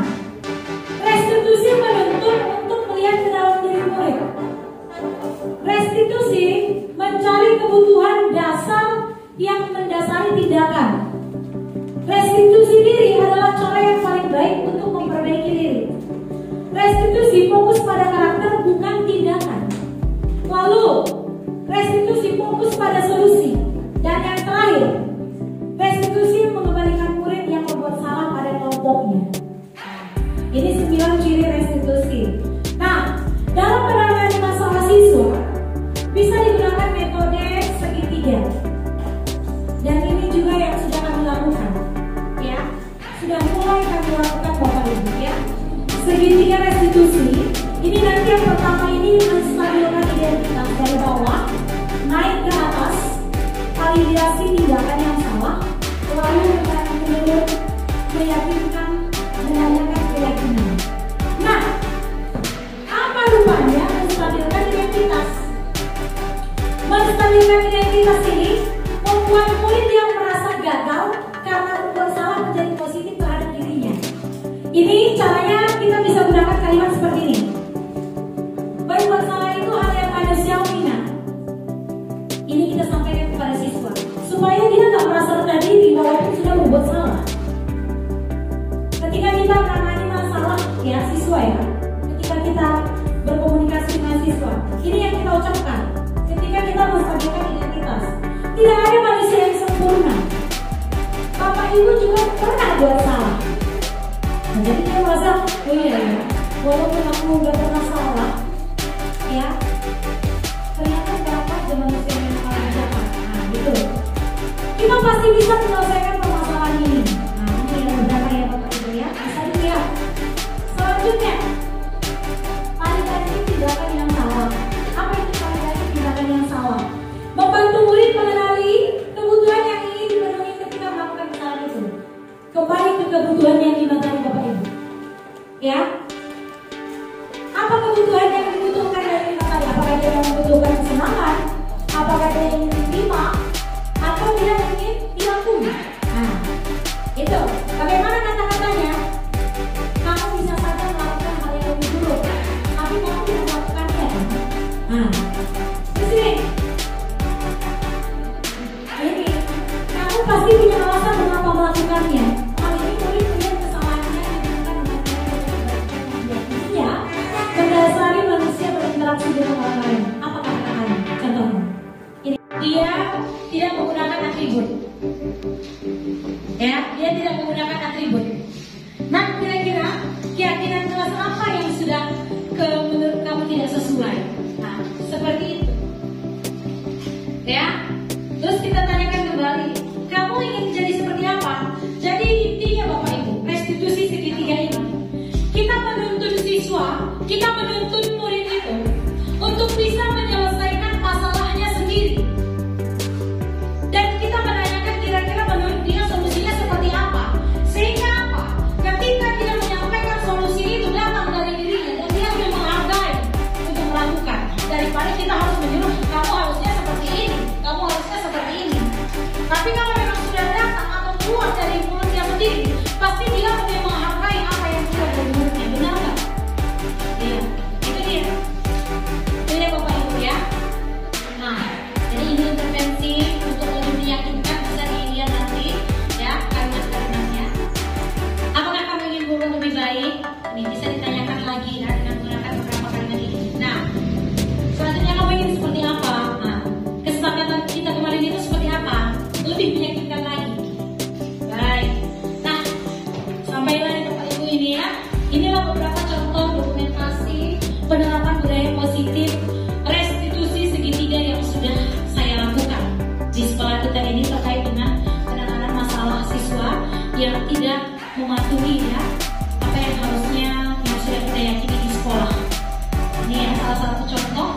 Restitusi menuntut untuk melihat ke dalam diri murid. Restitusi mencari kebutuhan dasar yang mendasari tindakan. Restitusi diri adalah cara yang paling baik untuk memperbaiki diri. Restitusi fokus pada karakter bukan tindakan. Lalu, restitusi fokus pada solusi. Dan yang terakhir, restitusi mengembalikan murid yang membuat salah pada kelompoknya. Ini 9 ciri restitusi. Nah, dalam menangani masalah siswa bisa digunakan metode segitiga. Dan ini juga yang sudah kami lakukan, ya. Sudah mulai kami lakukan Bapak Ibu, ya. Segitiga restitusi. Ini nanti yang pertama ini menstabilkan identitas dari bawah naik ke atas, validasi tindakan yang salah, lalu menurut meyakinkan, menanyakan keyakinan. Nah, apa rupanya menstabilkan identitas? Menstabilkan identitas ini membuat murid yang merasa gagal karena membuat salah menjadi positif terhadap dirinya. Ini caranya kita bisa gunakan kalimat seperti ini. Berbuat salah itu hal yang manusiawi. Ini kita sampaikan kepada siswa supaya dia tak merasa rendah diri walaupun sudah membuat salah. Ketika kita menangani masalah, ya siswa ya, ketika kita berkomunikasi dengan siswa, ini yang kita ucapkan. Ketika kita menstabilkan identitas, tidak ada manusia yang sempurna. Bapak Ibu juga pernah buat salah. Nah, jadi dia merasa, oh iya ya, walaupun aku nggak pernah salah, ya ternyata dapat manusia yang paling jahat. Nah gitu. Kita pasti bisa menyelesaikan permasalahan ini. Nah ini yang beberapa ya Bapak Ibu ya. Bisa dilihat. Selanjutnya, validasi tindakan yang salah. Apa itu validasi tindakan yang salah? Membantu murid mengenali kebutuhan yang ingin dipenuhi ketika melakukan kesalahan itu. Kembali ke kebutuhan yang dimaksud Bapak Ibu. Ya. Apa kebutuhan yang dibutuhkan dari materi? Apakah dia membutuhkan kesenangan? Apakah dia ingin diterima? Atau dia ingin diakui? Nah, itu. Bagaimana kata-katanya? Kamu bisa saja melakukan hal yang lebih buruk, tapi kamu tidak melakukannya. Nah, di sini. Ini, kamu pasti punya alasan mengapa melakukannya. Hal ini murid melihat kesalahannya dengan ya, mendasari manusia berinteraksi dengan orang lain. Apa kata-katanya? Contohnya, ini dia tidak menggunakan atribut. Ya, dia tidak menggunakan atribut. Nah, kira-kira keyakinan kelas apa yang sudah menurut kamu tidak sesuai? Nah, seperti itu. Ya, terus kita tanyakan kembali, kamu ingin jadi seperti apa? Jadi intinya Bapak Ibu, restitusi segitiga ini, kita menuntun siswa, kita menuntun murid itu untuk bisa menyelesaikan masalahnya sendiri. Dan kita menanyakan kira-kira menurut dia solusinya seperti tidak mematuhi ya apa yang harusnya yang sudah kita yakini di sekolah. Ini ya salah satu contoh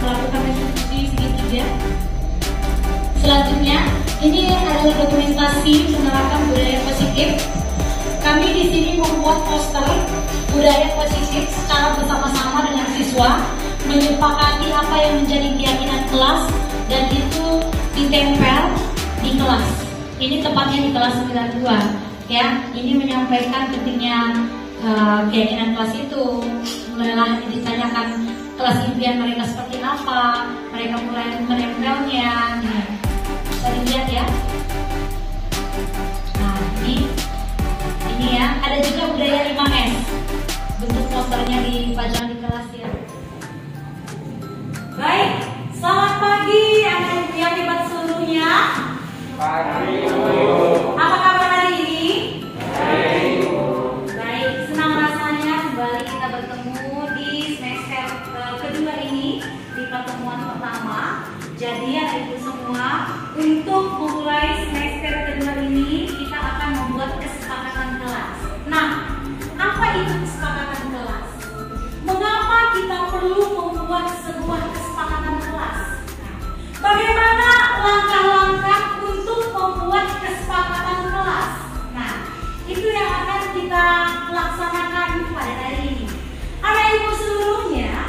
melakukan restitusi segitiga. Selanjutnya, ini adalah dokumentasi menerapkan budaya positif. Kami di sini membuat poster budaya positif secara bersama-sama dengan siswa, menyepakati apa yang menjadi keyakinan kelas dan itu ditempel di kelas. Ini tepatnya di kelas 92 ya. Ini menyampaikan pentingnya keyakinan kelas itu. Mulailah ditanyakan kelas impian mereka seperti apa, mereka mulai menempelnya. Bisa dilihat ya. Nah ini ya, ada juga budaya 5S. Bentuk posternya dipajang di kelas ya. Baik, selamat pagi anak ibu yang hebat seluruhnya. Pagi. Apa kabar hari ini? Baik, senang rasanya kembali kita bertemu di semester kedua ini di pertemuan pertama. Jadi anak ibu semua, untuk memulai semester kedua ini kita akan membuat kesepakatan kelas. Nah, apa itu kesepakatan kelas? Mengapa kita perlu membuat sebuah kesepakatan kelas? Bagaimana langkah-langkah untuk membuat kesepakatan kelas? Nah, itu yang akan kita laksanakan pada hari ini. Anak ibu seluruhnya,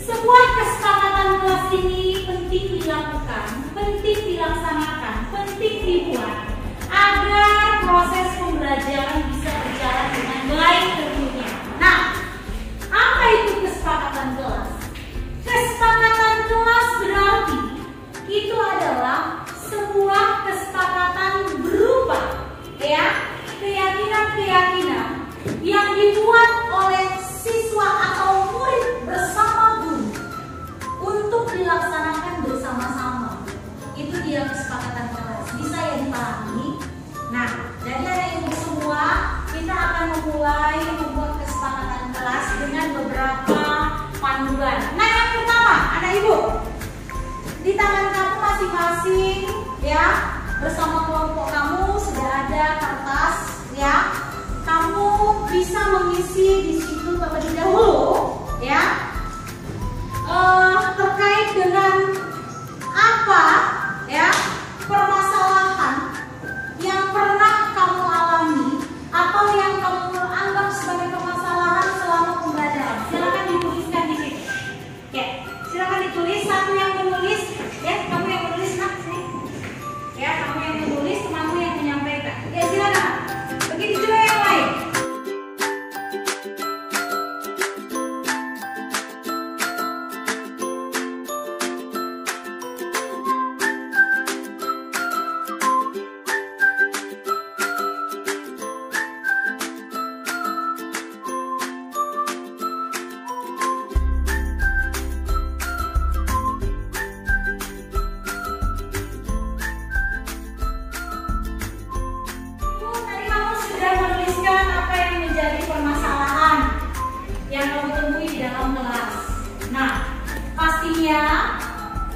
sebuah kesepakatan kelas ini penting dilakukan, penting dilaksanakan, penting dibuat agar proses pembelajaran bisa berjalan dengan baik tentunya. Nah, apa itu kesepakatan kelas? Kesepakatan kelas berarti itu adalah sebuah kesepakatan berupa ya keyakinan-keyakinan yang dibuat oleh siswa atau murid bersama guru untuk dilaksanakan bersama-sama. Itu dia kesepakatan kelas. Bisa ya dipahami? Nah, jadi anak ibu semua, kita akan memulai membuat kesepakatan kelas dengan beberapa panduan. Nah, yang pertama, anak ibu, di tangan kamu masing-masing ya, bersama kelompok kamu sudah ada kertas ya. Kamu bisa mengisi di situ terlebih dahulu ya. Terkait dengan apa ya permasalahan yang pernah kamu alami atau yang kamu anggap sebagai permasalahan selama pembelajaran. Silakan dituliskan di sini. Ya, silakan ditulis. Satu yang menulis, ya kamu yang menulis nak sini. Ya, kamu yang menulis, temanmu yang menyampaikan. Ya silakan. Begitu juga yang lain.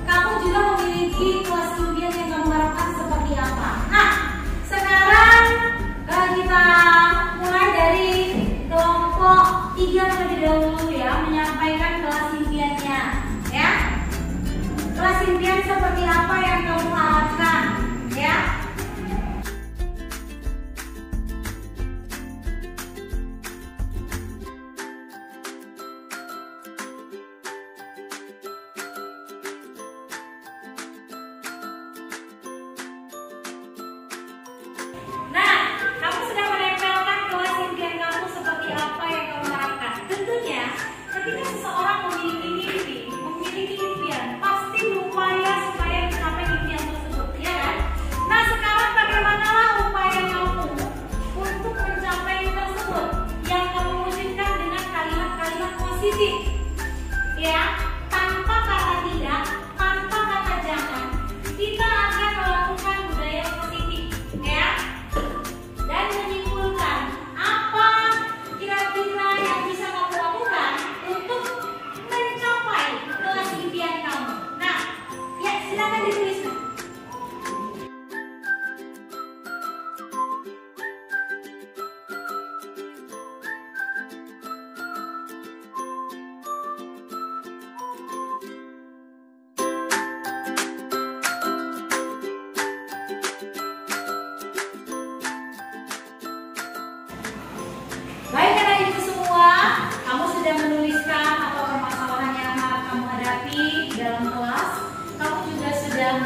Kamu juga memiliki kelas impian yang kamu harapkan seperti apa. Nah, sekarang kita mulai dari kelompok 3 terlebih dahulu ya, menyampaikan kelas impiannya ya. Kelas impian seperti apa yang kamu harapkan ya.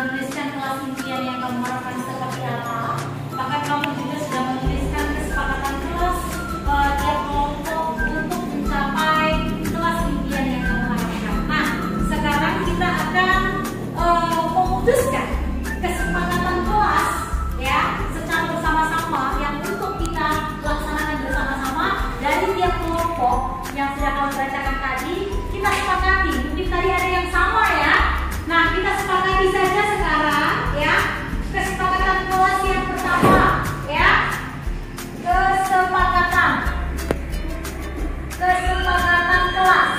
menuliskan kelas impian yang kamu harapkan seperti apa. Bahkan kamu juga sudah menuliskan kesepakatan kelas tiap kelompok untuk mencapai kelas impian yang kamu harapkan. Nah, sekarang kita akan memutuskan kesepakatan kelas ya secara bersama-sama yang untuk kita laksanakan bersama-sama dari tiap kelompok yang sudah kamu bacakan tadi. Kita sepakati, mungkin tadi ada yang sama ya. Nah, kita sepakati saja sekarang ya. Kesepakatan kelas yang pertama ya. Kesepakatan kelas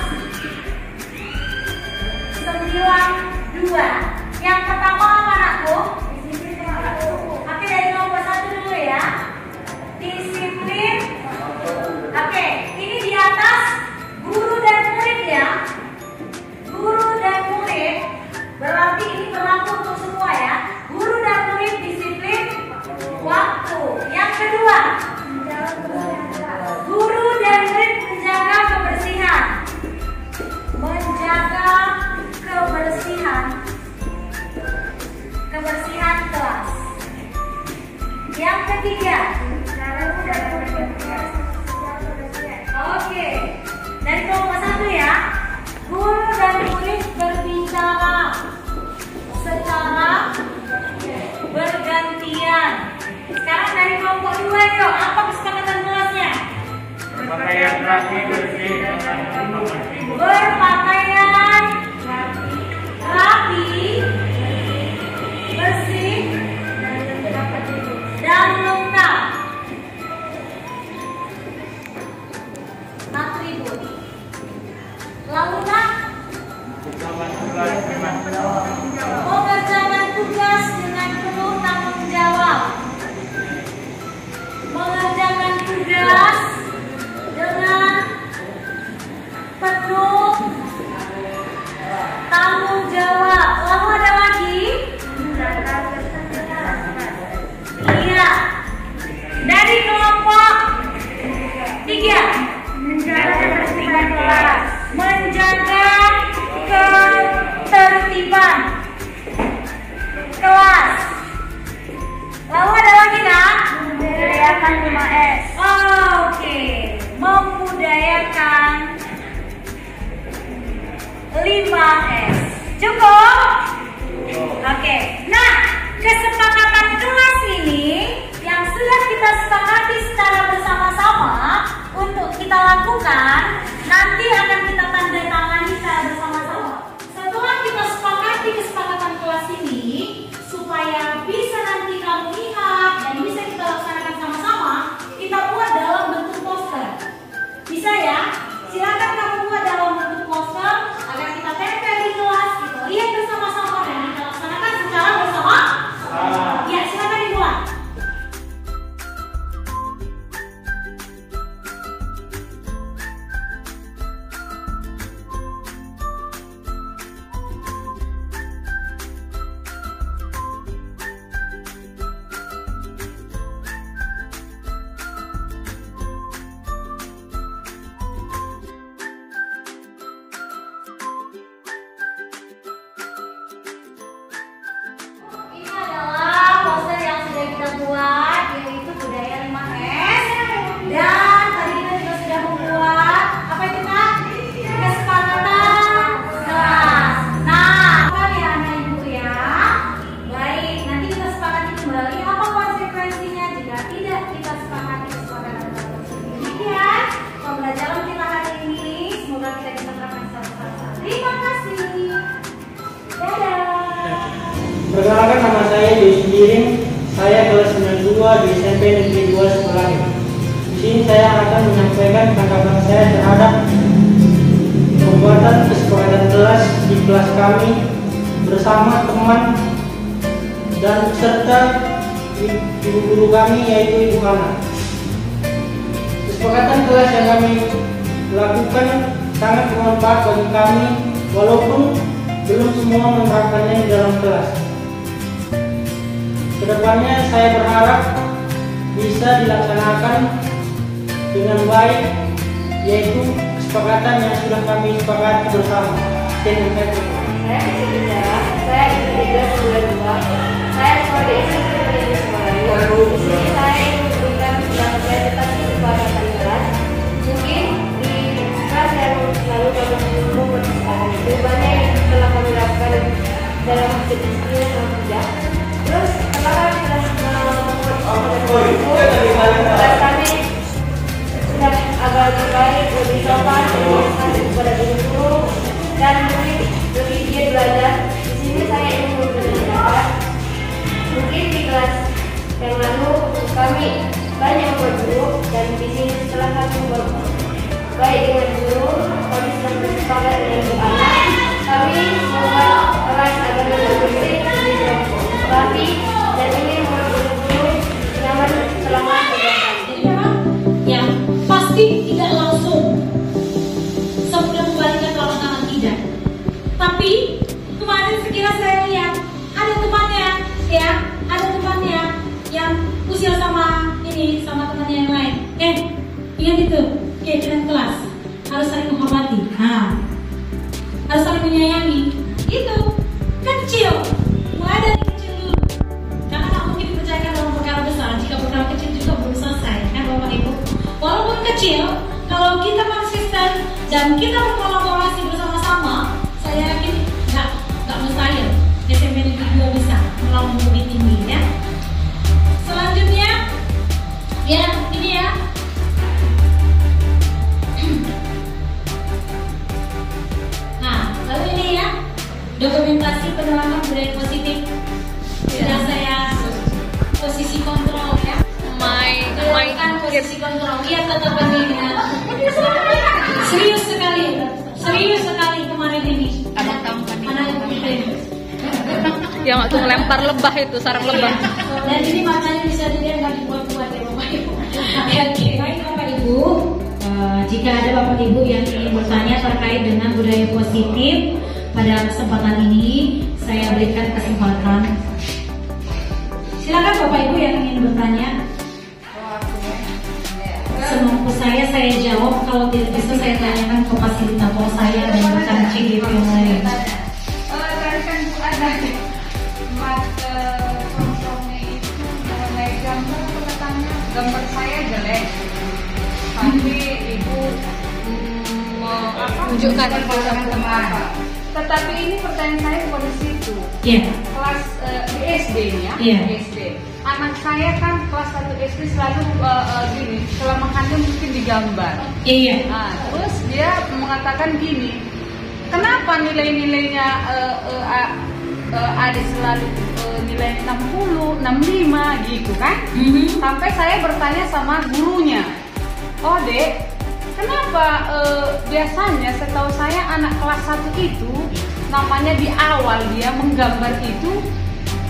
92. Yang pertama apa anakku? Oke, dari nomor 1 dulu ya. Disiplin. Oke, ini di atas guru dan murid ya. Guru dan murid berarti ini berlaku untuk semua ya. Guru dan murid disiplin waktu. Yang kedua, guru dan murid menjaga kebersihan. Menjaga kebersihan kelas. Yang ketiga, oke, dari kelompok 1 ya. Guru dan murid berbicara secara bergantian. Sekarang dari kelompok 2 yuk, apa kesepakatan kelasnya? Berpakaian rapi, bersih, berpakaian rapi, bersih, dan lengkap. Atribut. Lalu nak mengerjakan tugas dengan penuh tanggung jawab. Mengerjakan tugas dengan penuh tanggung jawab. Lalu ada lagi? Iya. Dari kelompok 3. Menjaga ketertiban kelas. Menjaga ketertiban kelas. Lalu ada lagi kan? Membudayakan 5S. Oke, membudayakan 5S. Cukup? Oke. Nah, kesepakatan kelas ini yang sudah kita sepakati secara bersama-sama untuk kita lakukan, nanti akan kita tanda tangani secara bersama-sama. Setelah kita sepakati kesepakatan kelas ini, supaya bisa nanti kamu lihat dan bisa kita laksanakan sama-sama, kita buat dalam bentuk poster. Bisa ya? Silakan kamu buat dalam bentuk poster agar kita tempel di kelas, kita lihat bersama-sama dan kita laksanakan secara bersama. Ya, silakan dimulai. Ini adalah poster yang sudah kita buat, yaitu budaya 5S. Dan tadi kita juga sudah membuat apa itu Kak? Kesepakatan kelas. Nah, kan ya anak ibu ya. Baik, nanti kita sepakati kembali apa konsekuensinya jika tidak kita sepakati kesepakatan kelas. Demikian pembelajaran kita hari ini. Semoga kita bisa terapkan sama-sama. Terima kasih. Dadah. Perkenalkan, nama saya Yus Giring. Saya kelas 92 di SMP Negeri 2 Sekolahnya. Di sini saya akan menyampaikan tanggapan saya terhadap pembuatan kesepakatan kelas di kelas kami bersama teman dan serta ibu guru kami, yaitu Ibu Hana. Kesepakatan kelas yang kami lakukan sangat bermanfaat bagi kami, walaupun belum semua menerapkannya di dalam kelas. Kedepannya saya berharap bisa dilaksanakan dengan baik, yaitu kesepakatan yang sudah kami sepakati bersama. Terima kasih. Saya bisa bicara, saya di 1392. Saya sekolah di SMP Negeri Sukoharjo. Di sini saya ingin memberikan pendapat saya tentang kesepakatan kelas. Mungkin di kelas yang lalu kami membuat kesepakatan itu banyak yang telah kami lakukan dalam diskusi selama kerja. Terus setelah kelas membuat kelas kami sudah agak lebih baik, lebih sopan, lebih kepada guru dan lebih giat belajar. Di sini saya ingin memberikan mungkin di kelas yang lalu kami banyak membuat guru dan di sini setelah kami membuat baik dengan guru, kami sudah bersepakat dengan anak. Kami membuat kelas agar lebih bersih, lebih rapi dan ingin membuat guru nyaman selama kegiatan. Jadi memang yang pasti tidak langsung semudah membalikan telapak tangan, tidak. Tapi kemarin sekilas saya lihat ada temannya, ya, ada temannya yang usia sama ini, sama temannya yang lain. Ingat itu, dengan kelas harus saling menghormati, harus saling menyayangi. Itu kecil, mulai dari kecil dulu. Karena tak mungkin dipercayakan dalam perkara besar jika perkara kecil juga belum selesai, kan Bapak Ibu? Walaupun kecil, kalau kita konsisten dan kita berkolaborasi bersama-sama, saya yakin nggak mustahil SMP Negeri 2 bisa melambung lebih tinggi, ya. Selanjutnya, ya ini ya. Nah, lalu ini ya dokumentasi penerapan budaya positif. Sudah saya posisi kontrol ya. Melakukan posisi kontrol. Lihat tatapannya. Serius sekali kemarin ini. Anak Yang waktu melempar lebah itu, sarang lebah. Dan ini matanya bisa dilihat nggak dibuat-buat ya Bapak Ibu. Oke, baik Bapak Ibu. Jika ada Bapak Ibu yang ingin bertanya terkait dengan budaya positif pada kesempatan ini, saya berikan kesempatan. Silakan Bapak Ibu yang ingin bertanya. Semampu saya jawab. Kalau tidak bisa saya tanyakan ke fasilitator saya dan rekan CGP yang lain. Tadi kan Bu ada kosongnya itu mengenai gambar, katanya gambar saya jelek, tapi Ibu Tunjukkan teman. Tetapi ini pertanyaan saya bukan di situ. Iya. Kelas di SD ya, Iya. di SD. Anak saya kan kelas 1 SD selalu gini, kelemahannya mungkin digambar. Iya. Nah, terus dia mengatakan gini, kenapa nilai-nilainya adik selalu nilai 60, 65 gitu kan? Sampai saya bertanya sama gurunya, oh Dek, kenapa biasanya setahu saya anak kelas 1 itu namanya di awal dia menggambar itu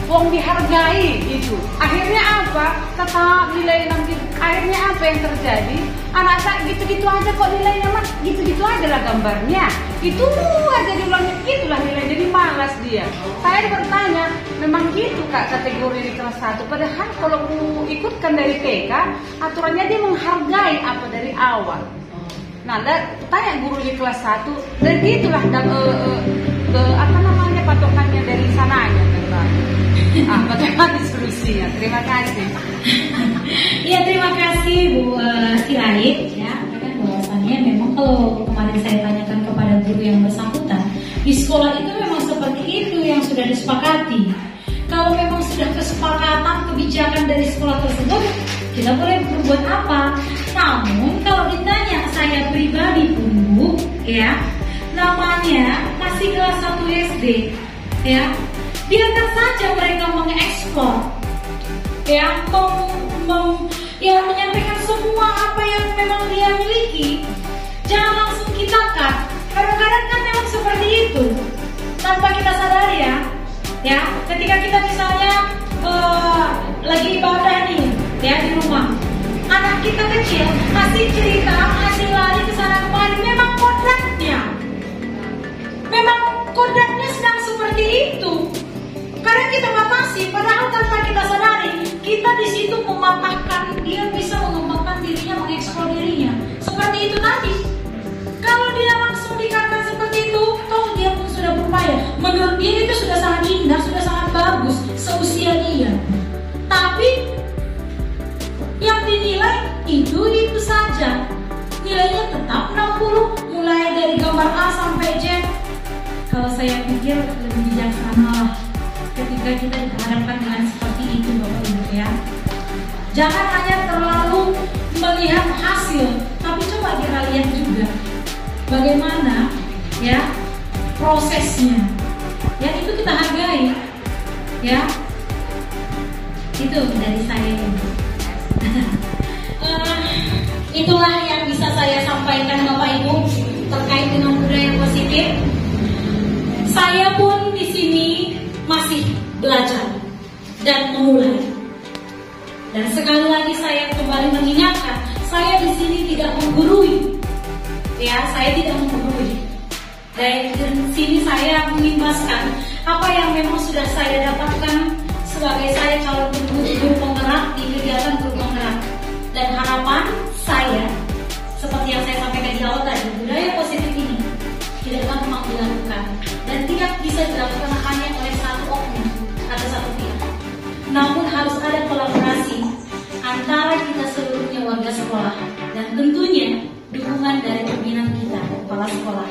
wong dihargai itu. Akhirnya apa? Tetap nilai 60. Akhirnya apa yang terjadi? Anak saya gitu-gitu aja kok nilainya, Mas. Gitu-gitu aja lah gambarnya. Itu aja diulangnya, itulah nilai, jadi malas dia. Saya bertanya, memang gitu Kak kategori di kelas 1. Padahal kalau ikutkan dari TK, aturannya dia menghargai apa dari awal. Nah, tanya guru di kelas 1, dan gitulah apa namanya patokannya dari sananya tentang bagaimana solusinya. Terima kasih. Iya, terima kasih Bu Sirait ya. Kan bahwasannya memang kalau kemarin saya tanyakan kepada guru yang bersangkutan, di sekolah itu memang seperti itu yang sudah disepakati. Kalau memang sudah kesepakatan kebijakan dari sekolah tersebut, kita boleh berbuat apa. Namun kalau ditanya saya pribadi pun Bu, ya, namanya masih kelas 1 SD, ya, biarkan saja mereka mengeksplor, ya, menyampaikan semua apa yang memang dia miliki. Jangan langsung kita cut. Kadang-kadang kan memang seperti itu, tanpa kita sadari ya. Ketika kita misalnya lagi ibadah nih, ya, di rumah, anak kita kecil masih cerita, masih lari ke sana kemari, memang kodratnya sedang seperti itu. Kadang kita batasi, padahal tanpa kita sadari, kita di situ mematahkan dia bisa mengembangkan dirinya, mengeksplor dirinya. Seperti itu tadi. Kalau dia langsung dikatakan seperti itu, toh dia pun sudah berupaya itu saja. Nilainya tetap 60, mulai dari gambar A sampai Z. Kalau saya pikir lebih bijaksana lah ketika kita dihadapkan dengan seperti itu, Bapak Ibu ya. Jangan hanya terlalu melihat hasil, tapi coba kita lihat juga bagaimana ya prosesnya. Yang itu kita hargai ya. Itu dari saya ini. Itulah yang bisa saya sampaikan Bapak Ibu terkait dengan budaya positif. Saya pun di sini masih belajar dan memulai. Dan sekali lagi saya kembali mengingatkan, saya di sini tidak menggurui. Ya, saya tidak menggurui. Dari sini saya mengimbaskan apa yang memang sudah saya dapatkan sebagai saya calon guru penggerak di kegiatan guru penggerak. Dan harapan saya, seperti yang saya sampaikan di awal tadi, budaya positif ini tidak gampang dilakukan dan tidak bisa dilakukan hanya oleh satu oknum atau satu pihak. Namun harus ada kolaborasi antara kita seluruhnya warga sekolah dan tentunya dukungan dari pimpinan kita, kepala sekolah.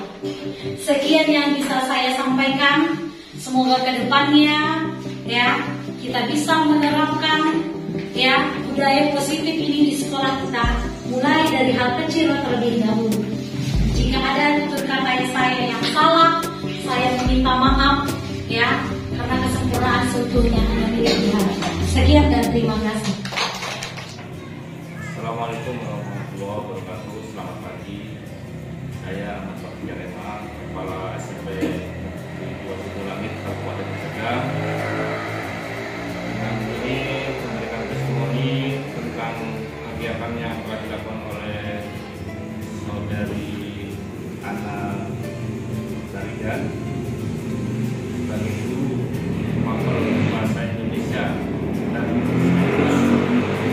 Sekian yang bisa saya sampaikan. Semoga kedepannya ya kita bisa menerapkan ya budaya positif ini di sekolah kita, mulai dari hal kecil terlebih dahulu. Jika ada tutur kata saya yang salah, saya meminta maaf ya, karena kesempurnaan sebetulnya hanya milik Tuhan. Sekian dan terima kasih. Assalamualaikum warahmatullahi wabarakatuh. Selamat pagi. Saya Ahmad Baktiar Rema, Kepala SMP Negeri 2 Suku Langit, Kabupaten Tegal. Dengan ini memberikan testimoni tentang kegiatan yang telah dilakukan oleh saudari Ana Saridan sebagai guru mapel bahasa Indonesia dan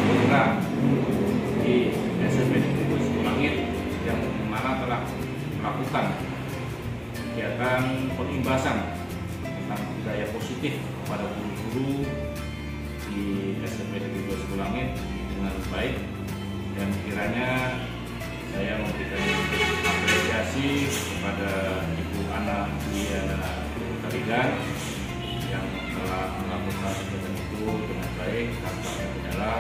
program di SMP Negeri 2 Suku Langit yang mana telah melakukan kegiatan penimbasan tentang budaya positif kepada guru-guru di SMP Negeri 2 Suku Langit dengan baik, dan kiranya saya memberikan apresiasi kepada Ibu Ana Diana Saridan yang telah melakukan kegiatan itu dengan baik tanpa kendala.